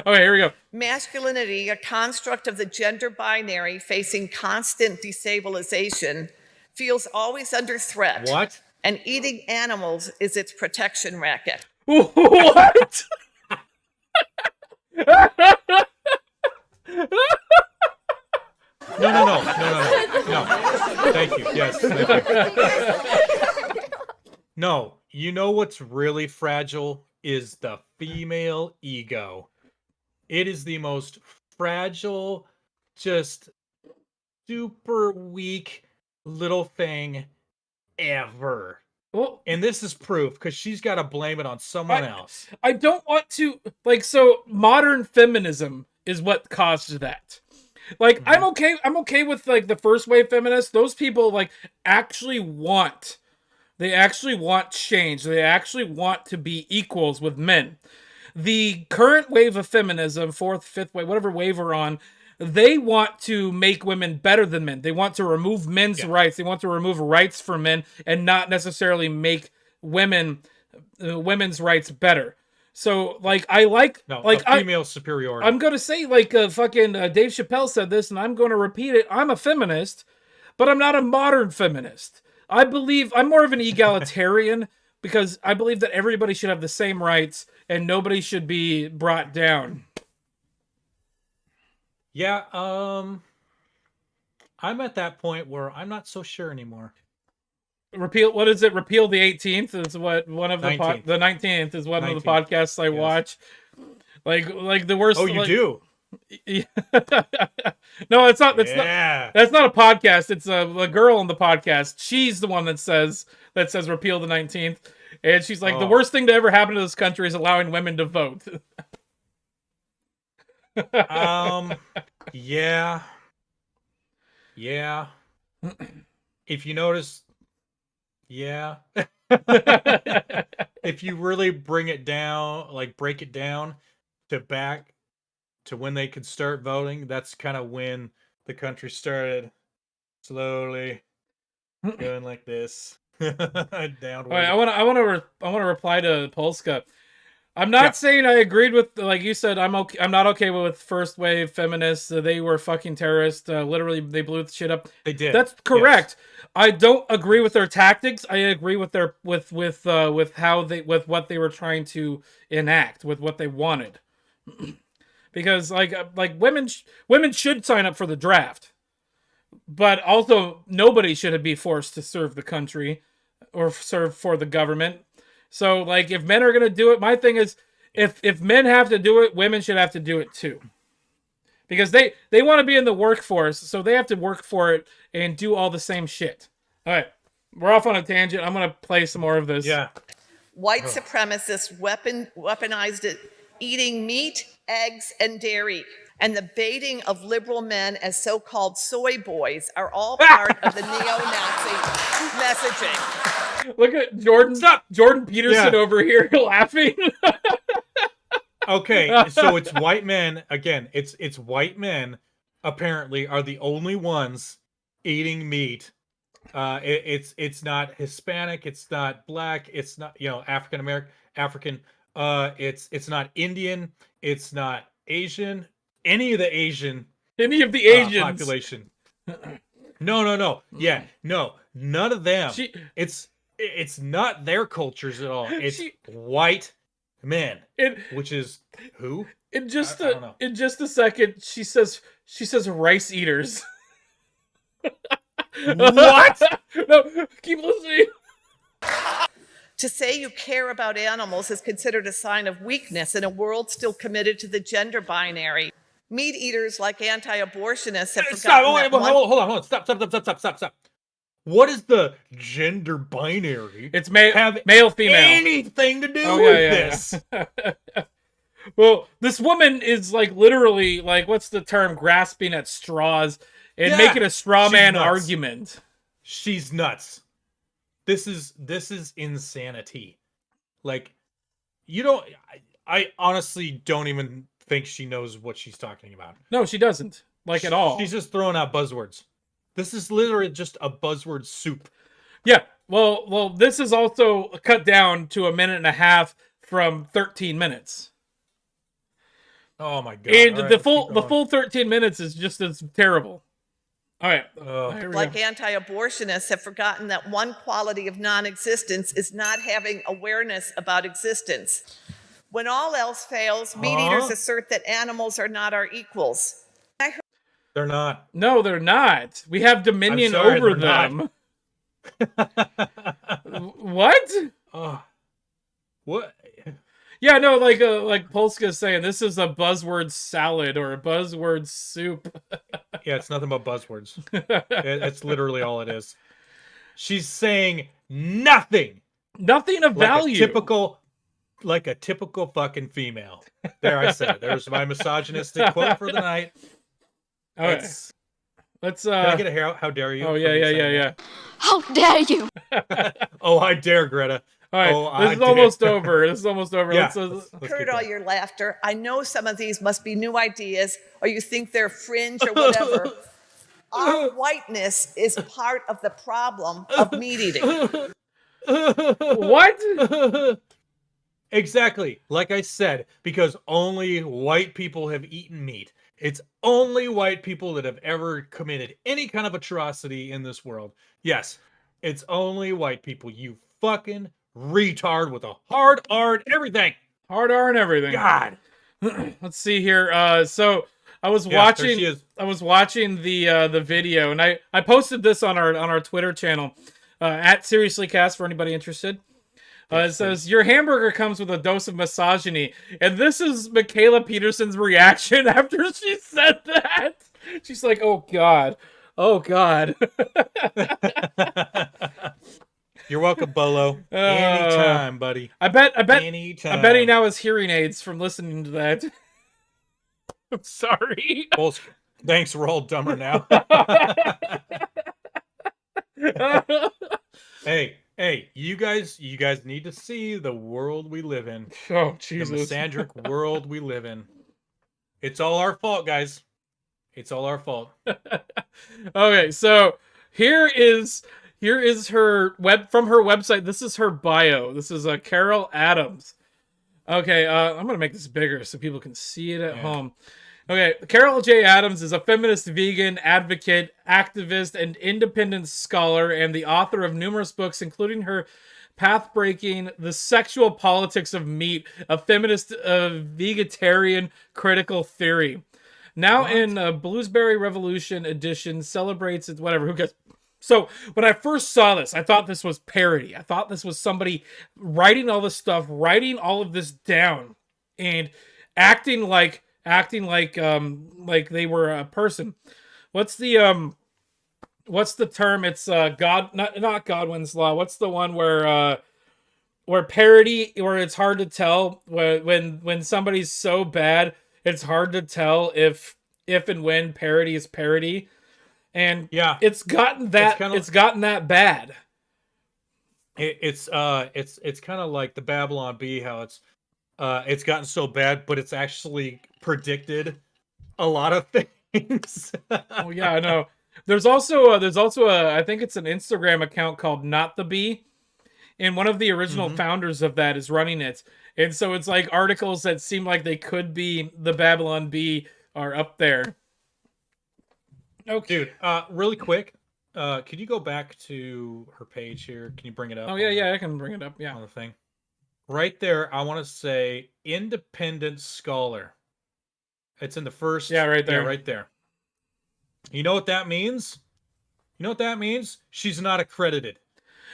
here we go. Masculinity, a construct of the gender binary facing constant destabilization, feels always under threat. What? And eating animals is its protection racket. What? No. Thank you. Yes, thank you. No, you know what's really fragile is the female ego. It is the most fragile, just super weak little thing ever. Well, and this is proof because she's got to blame it on someone else. I don't want to so modern feminism is what caused that. Like I'm okay with like the first wave feminists. Those people like actually want change. They actually want to be equals with men. The current wave of feminism, fourth, fifth wave, whatever wave we're on, they want to make women better than men. They want to remove men's rights. They want to remove rights for men and not necessarily make women's rights better. So, like, female superiority. I'm going to say, like, fucking Dave Chappelle said this, and I'm going to repeat it. I'm a feminist, but I'm not a modern feminist. I'm more of an egalitarian because I believe that everybody should have the same rights and nobody should be brought down. Yeah, I'm at that point where I'm not so sure anymore. What is it? Repeal the 18th is what one of the 19th. The 19th is one of the podcasts I watch. Like the worst. Oh, you do? No, it's not. That's not a podcast. It's a girl on the podcast. She's the one that says repeal the 19th, and she's like the worst thing to ever happen to this country is allowing women to vote. Yeah. If you notice, if you really break it down to back to when they could start voting, that's kind of when the country started slowly going like this. Downward. All right, I want to reply to Polska. I'm not saying I agreed with, like you said, I'm not okay with first wave feminists. They were fucking terrorists. Literally, they blew the shit up. They did. That's correct. Yes. I don't agree with their tactics. I agree with their with how they with what they were trying to enact, with what they wanted. Because like women should sign up for the draft, but also nobody should be forced to serve the country or serve for the government. So, like, if men are going to do it, my thing is, if men have to do it, women should have to do it too. Because they want to be in the workforce, so they have to work for it and do all the same shit. All right, we're off on a tangent. I'm going to play some more of this. Yeah. White supremacists weaponized it, eating meat, eggs, and dairy. And the baiting of liberal men as so-called soy boys are all part of the neo-Nazi messaging. Look at Jordan Peterson over here laughing. Okay, so it's white men again. It's white men apparently are the only ones eating meat. It's not Hispanic. It's not black. It's not African American. African. It's not Indian. It's not Asian. Any of the Asians population. No. Yeah, no, none of them. It's not their cultures at all. It's white men, which is who? In just a second, she says rice eaters. What? No, keep listening. To say you care about animals is considered a sign of weakness in a world still committed to the gender binary. Meat eaters like anti-abortionists have forgotten Hold on. Stop. What is the gender binary? It's male, female. Anything to do with this? Yeah. Well, this woman is like literally like, what's the term? Grasping at straws and making a straw man argument. She's nuts. This is insanity. Like, I honestly don't even think she knows what she's talking about. No, she doesn't. Like, at all. She's just throwing out buzzwords. This is literally just a buzzword soup. Yeah. Well, this is also cut down to a minute and a half from 13 minutes. Oh my god. And the full 13 minutes is just as terrible. All right. Like anti-abortionists have forgotten that one quality of non-existence is not having awareness about existence. When all else fails, meat eaters assert that animals are not our equals. They're not. No, they're not. We have dominion over them. What? What? Yeah, no, like Polska's saying, this is a buzzword salad or a buzzword soup. Yeah, it's nothing but buzzwords. It's literally all it is. She's saying nothing. Nothing of value. Like a typical fucking female. There, I said it. There's my misogynistic quote for the night. All right. Let's Can I get a how dare you? Oh yeah. How dare you? Oh, I dare, Greta. All right, this is almost over. Yeah, let's heard all your laughter. I know some of these must be new ideas, or you think they're fringe or whatever. Our whiteness is part of the problem of meat eating. What? Exactly. Like I said, because only white people have eaten meat. It's only white people that have ever committed any kind of atrocity in this world. Yes, it's only white people. You fucking retard with a hard R and everything. Hard R and everything. God. Let's see here. So I was watching the video, and I posted this on our Twitter channel at SeriouslyCast for anybody interested. It says, your hamburger comes with a dose of misogyny. And this is Michaela Peterson's reaction after she said that. She's like, oh, God. Oh, God. You're welcome, Bolo. Anytime, buddy. I bet Anytime. I bet he now has hearing aids from listening to that. I'm sorry. Well, thanks, we're all dumber now. Hey, you guys need to see the world we live in. Oh, Jesus. The misandric world we live in. It's all our fault, guys. It's all our fault. Okay, so here is Here is her from her website. This is her bio. This is Carol Adams. Okay, I'm gonna make this bigger so people can see it at home. Okay, Carol J. Adams is a feminist, vegan, advocate, activist, and independent scholar, and the author of numerous books, including her path-breaking The Sexual Politics of Meat, a feminist, vegetarian critical theory. Now in Bluesberry Revolution edition, celebrates it, whatever, who cares? So when I first saw this, I thought this was parody. I thought this was somebody writing all this stuff, writing all of this down, and acting like they were a person. What's the term? It's not Godwin's law. What's the one where parody, where it's hard to tell when somebody's so bad, it's hard to tell if and when parody is parody. And it's gotten that bad. It's kind of like the Babylon Bee, how it's gotten so bad, but it's actually predicted a lot of things. Oh yeah, I know. There's also a I think it's an Instagram account called Not the Bee, and one of the original founders of that is running it. And so it's like articles that seem like they could be the Babylon Bee are up there. Okay. Dude, really quick, could you go back to her page here? Can you bring it up? Oh yeah, I can bring it up. Yeah, on the thing, right there. I want to say independent scholar. It's in the first. Yeah, right there. Yeah, right there. You know what that means? She's not accredited.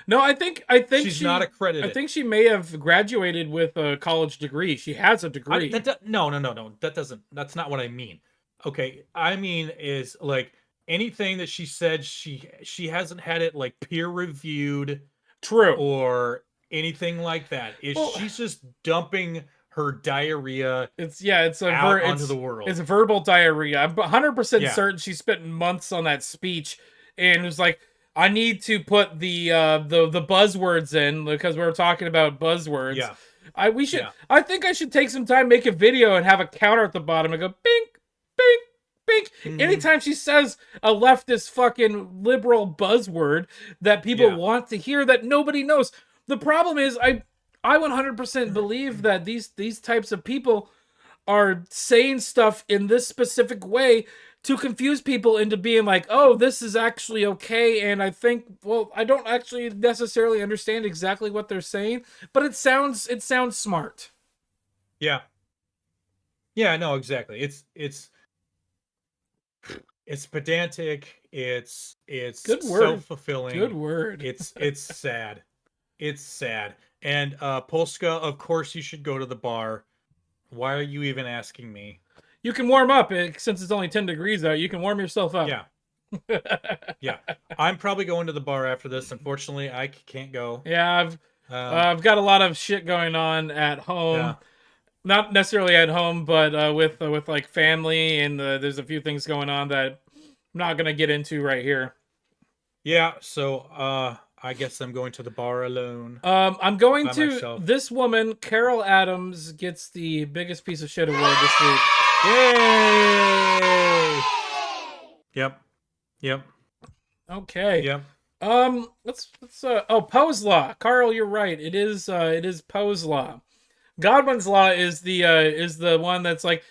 No, I think she's not accredited. I think she may have graduated with a college degree. She has a degree. No. That's not what I mean. Okay, I mean is like anything that she said, she hasn't had it like peer reviewed, true, or anything like that. She's just dumping her diarrhea. Onto the world. It's verbal diarrhea. I'm 100% certain she spent months on that speech, and it was like, I need to put the buzzwords in because we were talking about buzzwords. Yeah, I think I should take some time, make a video, and have a counter at the bottom and go bink, bink, bink. Anytime she says a leftist fucking liberal buzzword that people want to hear that nobody knows. The problem is I 100% believe that these types of people are saying stuff in this specific way to confuse people into being like, oh, this is actually okay. And I think, well, I don't actually necessarily understand exactly what they're saying, but it sounds smart. Yeah. Yeah, no, exactly. It's pedantic. It's good word. Self-fulfilling. Good word. It's sad. It's sad. And Polska, of course you should go to the bar. Why are you even asking me? You can warm up since it's only 10 degrees out. You can warm yourself up. Yeah. Yeah. I'm probably going to the bar after this. Unfortunately, I can't go. Yeah, I've got a lot of shit going on at home. Yeah. Not necessarily at home, but with like family, and there's a few things going on that I'm not gonna get into right here. Yeah, so I guess I'm going to the bar alone. I'm going to myself. This woman, Carol Adams, gets the biggest piece of shit award this week. Yay! Yep. Okay. Yep. Let's Poe's Law. Carl, you're right. It is Poe's Law. Godwin's Law is the one that's like,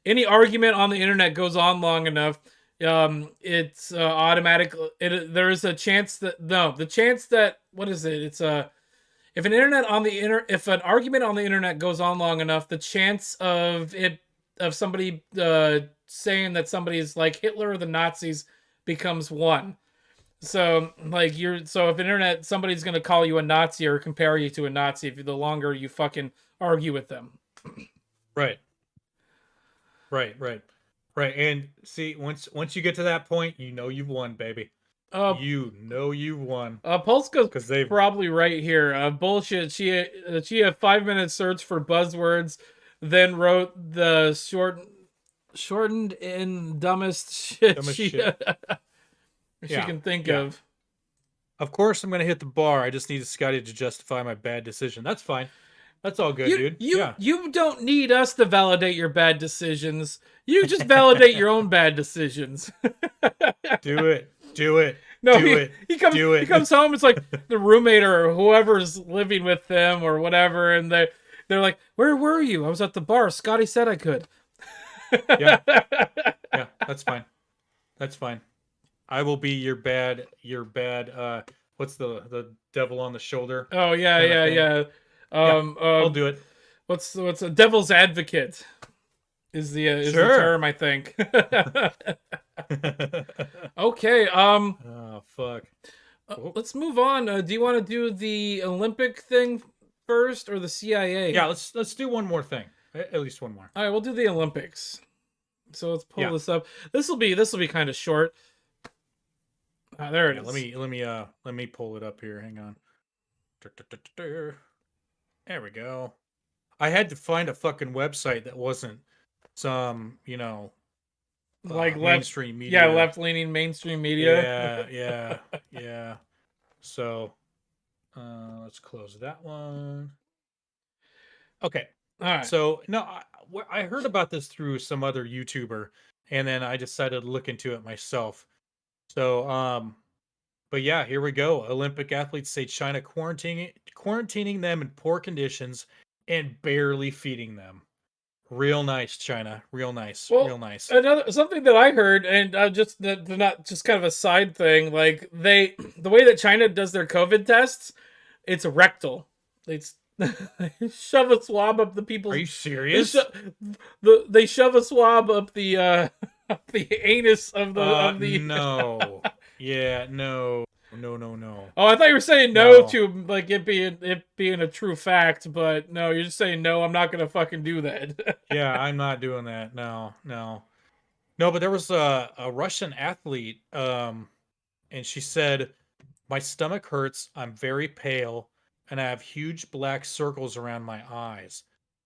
any argument on the internet goes on long enough, it's automatic. There is a chance that what is it? It's if an argument on the internet goes on long enough, the chance of somebody saying that somebody is like Hitler or the Nazis becomes 1. So like if somebody's gonna call you a Nazi or compare you to a Nazi if the longer you fucking argue with them. Right. And see, once you get to that point, you know you've won, baby. You know you've won. Polska's probably right here. Bullshit. She had 5-minute search for buzzwords, then wrote the shortened and dumbest shit she can think of. Of course, I'm gonna hit the bar. I just need Scotty to justify my bad decision. That's fine. That's all good, dude. You don't need us to validate your bad decisions. You just validate your own bad decisions. Do it. No, Do he comes home. It's like the roommate or whoever's living with them or whatever, and they're like, "Where were you?" I was at the bar. Scotty said I could. Yeah, that's fine. That's fine. I will be your bad. What's the devil on the shoulder? Oh yeah. I'll do it. What's a devil's advocate? Is the term, I think. Okay. Oh fuck. Let's move on. Do you want to do the Olympic thing first or the CIA? Yeah, let's do one more thing. At least one more. All right, we'll do the Olympics. So let's pull this up. This will be kind of short. There it is. Let me pull it up here. Hang on. There we go. I had to find a fucking website that wasn't some, like mainstream media. Yeah, left-leaning mainstream media. Yeah. So, let's close that one. Okay. All right. So, no, I heard about this through some other YouTuber, and then I decided to look into it myself. So, but yeah, here we go. Olympic athletes say China quarantining them in poor conditions and barely feeding them. Real nice, China. Real nice. Real nice. Something that I heard, and not just kind of a side thing. Like the way that China does their COVID tests, it's rectal. They shove a swab up the people's. Are you serious? They shove a swab up the anus of the. No. Yeah. No. Oh, I thought you were saying no to like it being a true fact, but no, you're just saying no. I'm not gonna fucking do that. Yeah, I'm not doing that. No. But there was a Russian athlete, and she said, "My stomach hurts. I'm very pale, and I have huge black circles around my eyes.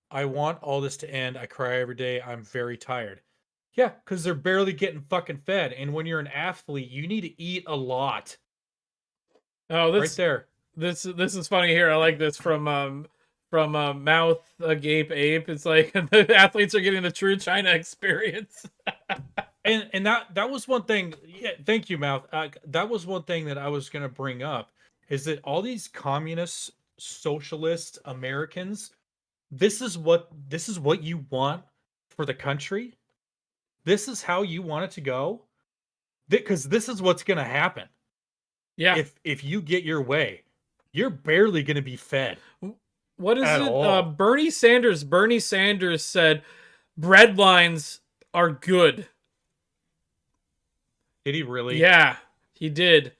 I want all this to end. I cry every day. I'm very tired." Yeah, because they're barely getting fucking fed, and when you're an athlete, you need to eat a lot. Oh, right there. This is funny here. I like this from Mouth Agape Ape. It's like the athletes are getting the true China experience. and that was one thing. Yeah, thank you, Mouth. That was one thing that I was going to bring up, is that all these communist, socialist Americans, this is what you want for the country. This is how you want it to go, because this is what's going to happen. Yeah. If you get your way, you're barely going to be fed. What is it? Bernie Sanders said bread lines are good. Did he really? Yeah, he did.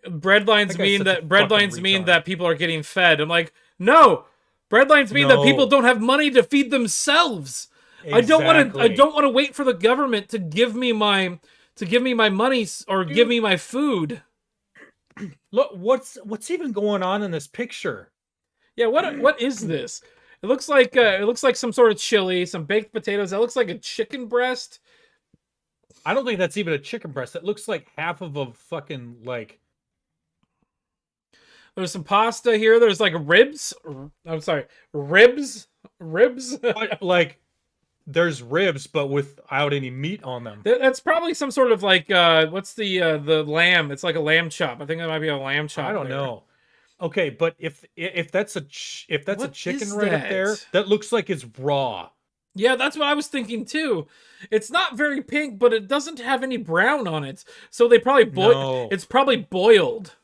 Bread lines mean that people are getting fed. I'm like, no. Bread lines mean that people don't have money to feed themselves. Exactly. I don't want to wait for the government to give me my money or give me my food. Look, what's even going on in this picture? Yeah, what is this? It looks like some sort of chili, some baked potatoes. That looks like a chicken breast. I don't think that's even a chicken breast. It looks like half of a fucking like. There's some pasta here. There's like ribs. I'm sorry, ribs. Like there's ribs, but without any meat on them. That's probably some sort of like what's the lamb? It's like a lamb chop. I think that might be a lamb chop. I don't know. Okay, but if that's a chicken right up there, that looks like it's raw. Yeah, that's what I was thinking too. It's not very pink, but it doesn't have any brown on it. So they probably it's probably boiled.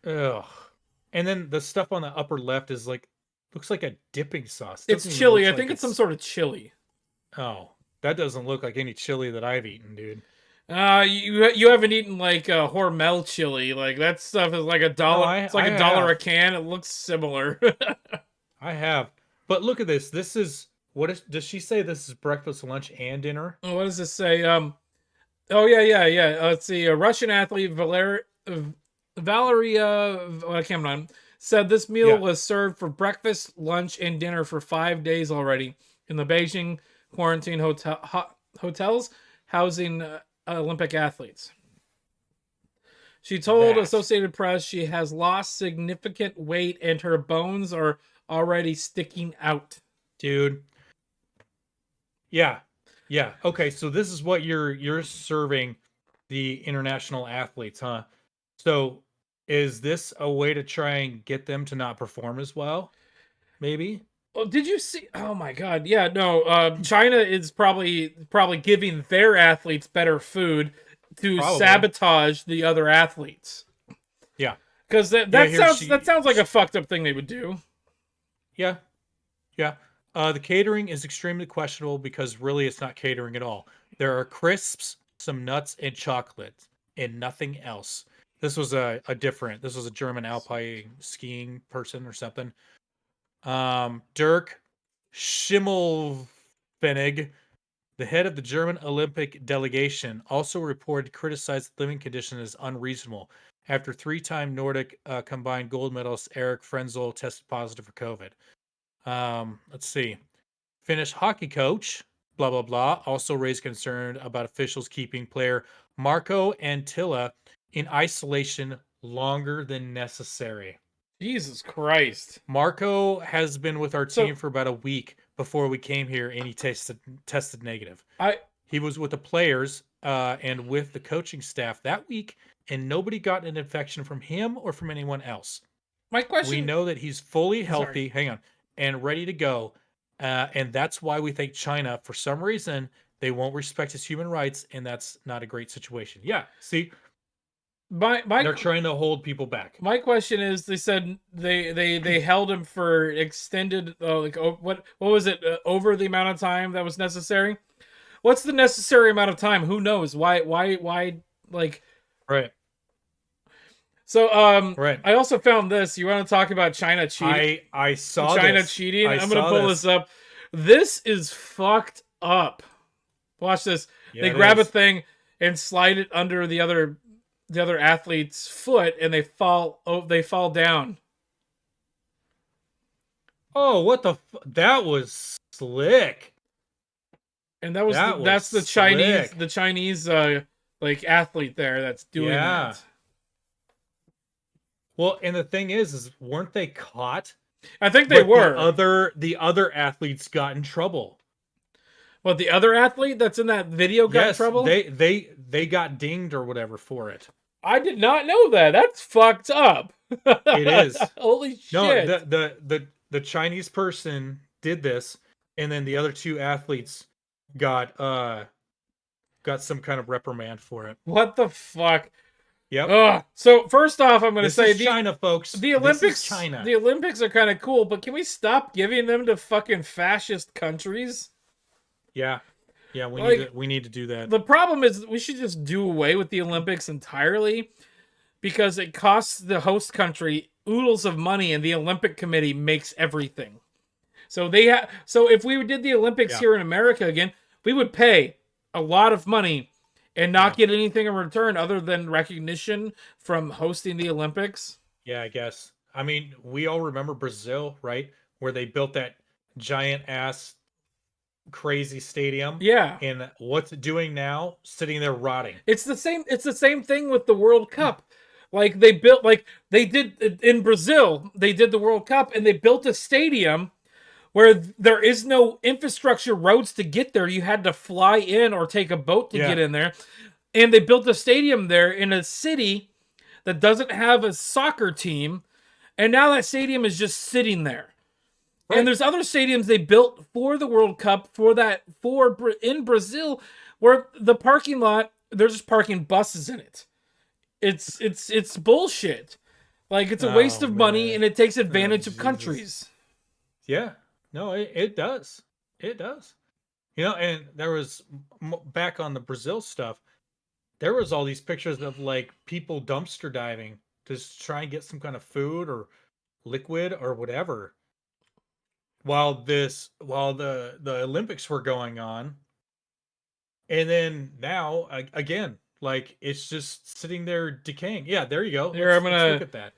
Ugh. And then the stuff on the upper left is like looks like a dipping sauce. It's chili. I think it's some sort of chili. Oh, that doesn't look like any chili that I've eaten, dude. You haven't eaten like Hormel chili. Like that stuff is like $1. No, it's like $1 a can. It looks similar. I have, but look at this. This is does she say this is breakfast, lunch, and dinner? Oh, what does this say? Oh yeah. Let's see. A Russian athlete Valeria Cameron said this meal was served for breakfast, lunch, and dinner for 5 days already in the Beijing quarantine hotels housing Olympic athletes. She told Associated Press she has lost significant weight and her bones are already sticking out. Dude. Yeah. Okay, so this is what you're serving the international athletes, huh? So is this a way to try and get them to not perform as well? Maybe. Oh, did you see? Oh my God! Yeah, no. China is probably giving their athletes better food to sabotage the other athletes. Yeah, because that sounds like a fucked up thing they would do. Yeah, yeah. The catering is extremely questionable because really it's not catering at all. There are crisps, some nuts, and chocolate, and nothing else. This was a German alpine skiing person or something. Dirk Schimmelfennig, the head of the German Olympic delegation, also reported criticized living conditions as unreasonable after three-time Nordic combined gold medalist Erik Frenzel tested positive for COVID. Let's see. Finnish hockey coach, blah, blah, blah, also raised concern about officials keeping player Marko Antila in isolation longer than necessary. Jesus Christ. Marco has been with our team for about a week before we came here, and he tested negative. He was with the players and with the coaching staff that week, and nobody got an infection from him or from anyone else. My question... We know that he's fully healthy, and ready to go, and that's why we think China, for some reason, they won't respect his human rights, and that's not a great situation. Yeah, see... They're trying to hold people back. My question is, they said they held him for extended, what was it, over the amount of time that was necessary? What's the necessary amount of time? Who knows? Why, like... Right. So, right. I also found this. You want to talk about China cheating? I saw China this. cheating. I'm going to pull this up. This is fucked up. Watch this. Yeah, they grab a thing and slide it under the other athlete's foot, and they fall down. Oh, what the that was slick. And that's the Chinese like athlete there that's doing that. Well, and the thing is weren't they caught? I think they were. The other athletes got in trouble. What, the other athlete that's in that video got in trouble? They got dinged or whatever for it. I did not know that. That's fucked up. It is. Holy shit. No, the Chinese person did this, and then the other two athletes got some kind of reprimand for it. What the fuck? Yep. So first off, I'm going to say China, folks. The Olympics, this is China. The Olympics are kind of cool, but can we stop giving them to fucking fascist countries? Yeah. Yeah, we need to do that. The problem is we should just do away with the Olympics entirely because it costs the host country oodles of money, and the Olympic Committee makes everything. So so if we did the Olympics here in America again, we would pay a lot of money and not get anything in return other than recognition from hosting the Olympics. Yeah, I guess. I mean, we all remember Brazil, right? Where they built that giant ass crazy stadium. Yeah. And what's it doing now? Sitting there rotting. It's the same thing with the World Cup. Like they did in Brazil, they did the World Cup and they built a stadium where there is no infrastructure roads to get there. You had to fly in or take a boat to get in there. And they built a stadium there in a city that doesn't have a soccer team. And now that stadium is just sitting there. Right. And there's other stadiums they built for the World Cup in Brazil where the parking lot, they're just parking buses in it. It's bullshit. Like, it's a waste of money, and it takes advantage of countries. Yeah. No, it does. It does. You know, and there was, back on the Brazil stuff, there was all these pictures of, like, people dumpster diving to try and get some kind of food or liquid or whatever. While the Olympics were going on. And then now, again, like, it's just sitting there decaying. Yeah, there you go. Here, let's look at that.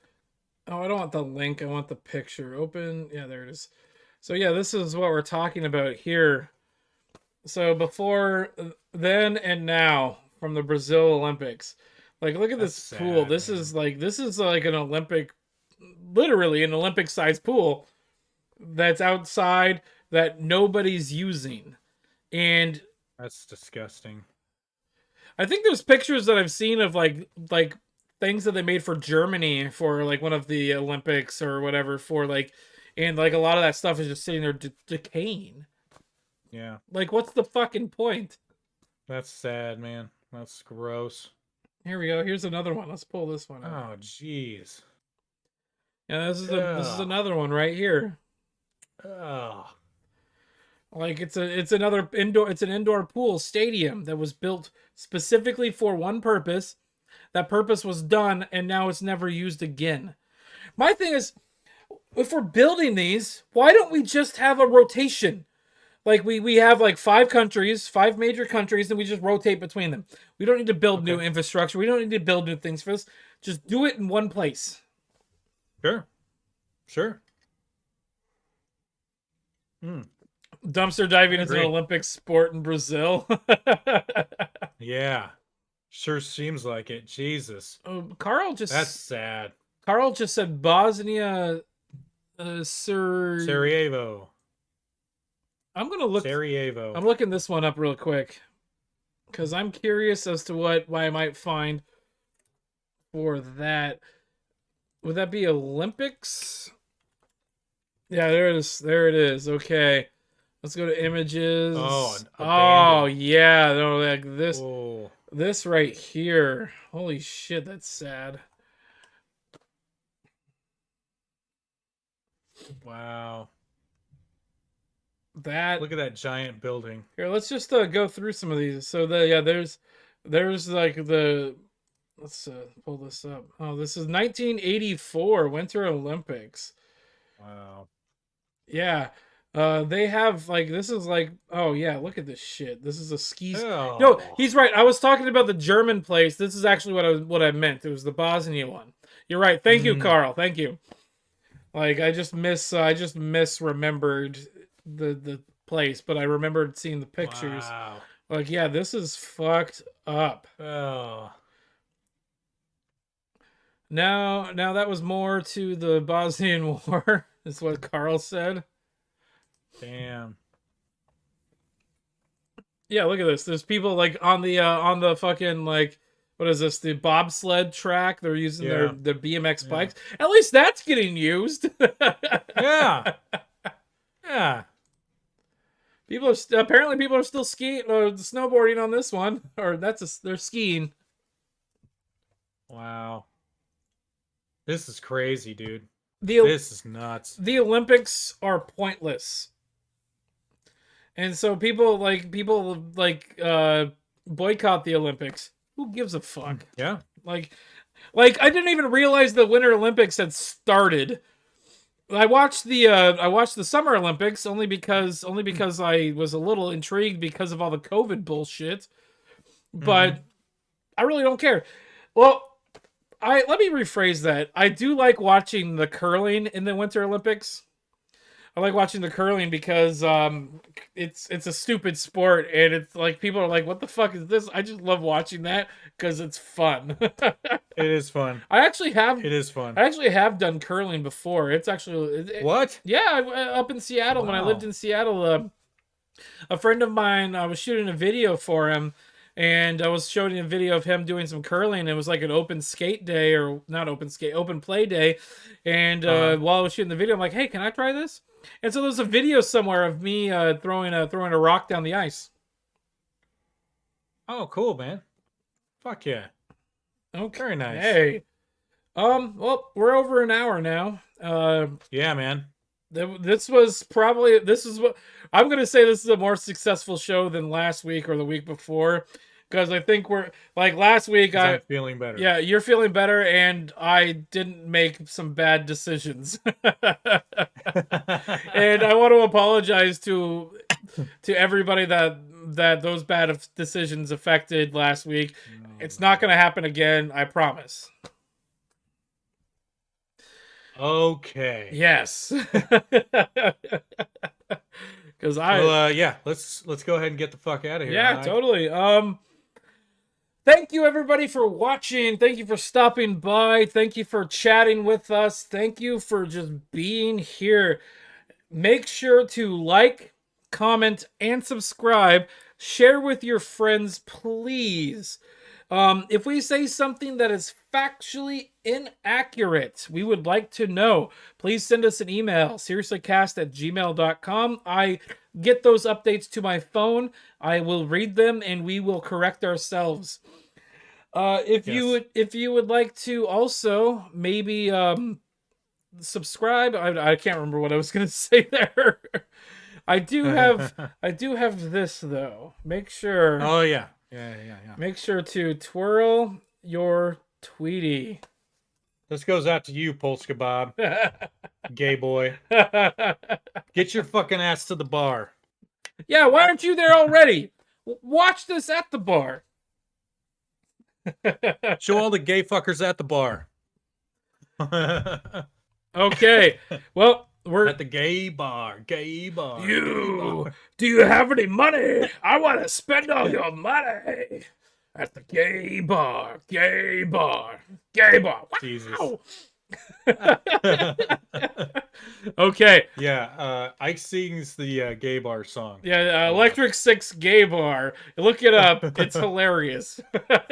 Oh, I don't want the link. I want the picture. Open. Yeah, there it is. So, yeah, this is what we're talking about here. So, before, then, and now from the Brazil Olympics. Like, look at this pool. Sad, this is like an Olympic, literally an Olympic-sized pool that's outside that nobody's using. And that's disgusting. I think there's pictures that I've seen of like things that they made for Germany for like one of the Olympics or whatever for like, and like a lot of that stuff is just sitting there decaying. Yeah. Like, what's the fucking point? That's sad, man. That's gross. Here we go. Here's another one. Let's pull this one out. Oh, jeez. Yeah, this is another one right here. Oh. Like it's an indoor pool stadium that was built specifically for one purpose. That purpose was done, and now it's never used again. My thing is, if we're building these, why don't we just have a rotation? Like we have like 5 major countries, and we just rotate between them. We don't need to build new infrastructure. We don't need to build new things for this. Just do it in one place. Sure. Dumpster diving is an Olympic sport in Brazil. Yeah. Sure seems like it. Jesus. That's sad. Carl just said Bosnia Sarajevo. I'm gonna look Sarajevo. I'm looking this one up real quick. Because I'm curious as to what I might find for that. Would that be Olympics? Yeah, there it is. There it is. Okay. Let's go to images. Oh yeah. No, like this. Whoa. This right here. Holy shit, that's sad. Wow. Look at that giant building. Here, let's just go through some of these. So there's like let's pull this up. Oh, this is 1984 Winter Olympics. Wow. Yeah. They have like, this is like, oh yeah, look at this shit. This is a ski. Oh. No, he's right. I was talking about the German place. This is actually what I meant. It was the Bosnia one. You're right. Thank you, Carl. Thank you. Like I just misremembered the place, but I remembered seeing the pictures. Wow. Like, yeah, this is fucked up. Oh. Now that was more to the Bosnian War, is what Carl said. Damn. Yeah, look at this. There's people like on the fucking, like, what is this? The bobsled track. They're using their BMX bikes. At least that's getting used. Yeah. Yeah. Apparently people are still skiing or snowboarding on this one, or they're skiing. Wow. This is crazy, dude. This is nuts. The Olympics are pointless. And so people boycott the Olympics. Who gives a fuck? Yeah. Like I didn't even realize the Winter Olympics had started. I watched the Summer Olympics only because I was a little intrigued because of all the COVID bullshit. But I really don't care. Well, let me rephrase that. I do like watching the curling in the Winter Olympics. I like watching the curling because it's a stupid sport, and it's like people are like, "What the fuck is this?" I just love watching that because it's fun. It is fun. It is fun. I actually have done curling before. It's actually what? Yeah, up in Seattle when I lived in Seattle, a friend of mine, I was shooting a video for him. And I was showing a video of him doing some curling. It was like an open skate day, or not open skate, open play day. And while I was shooting the video, I'm like, "Hey, can I try this?" And so there's a video somewhere of me throwing a rock down the ice. Oh, cool, man! Fuck yeah! Okay, very nice. Hey, well, we're over an hour now. Yeah, man. This is what I'm gonna say. This is a more successful show than last week or the week before, because I think we're like last week. I'm feeling better. Yeah, you're feeling better, and I didn't make some bad decisions. And I want to apologize to everybody that those bad decisions affected last week. It's not gonna happen again. I promise. Okay. Yes. Because let's go ahead and get the fuck out of here. Yeah, totally. Thank you everybody for watching. Thank you for stopping by. Thank you for chatting with us. Thank you for just being here. Make sure to like, comment, and subscribe. Share with your friends, please. If we say something that is factually inaccurate, we would like to know. Please send us an email, seriouslycast@gmail.com. I get those updates to my phone. I will read them and we will correct ourselves. If you would like to also maybe subscribe, I can't remember what I was going to say there. I do have this though. Make sure. Oh yeah. Make sure to twirl your Tweety. This goes out to you, Polska Bob. Gay boy. Get your fucking ass to the bar. Yeah, why aren't you there already? Watch this at the bar. Show all the gay fuckers at the bar. Okay. Well, we're at the gay bar. Gay bar. Do you have any money? I want to spend all your money at the gay bar. Gay bar. Gay bar. Wow. Jesus. Okay. Yeah, Ike sings the gay bar song. Yeah, Electric Six Gay Bar. Look it up. It's hilarious.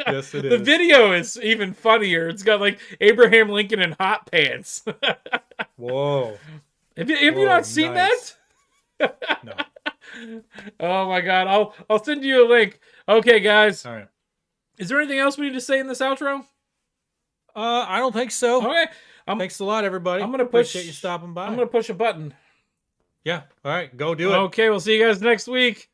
Yes, it is. The video is even funnier. It's got like Abraham Lincoln in hot pants. Whoa. Have you not seen nice. that? No. Oh my god. I'll send you a link. Okay, guys. All right. Is there anything else we need to say in this outro? I don't think so. Okay. Thanks a lot, everybody. I'm gonna push. Appreciate you stopping by. I'm gonna push a button. Yeah. All right. Go do it. Okay. We'll see you guys next week.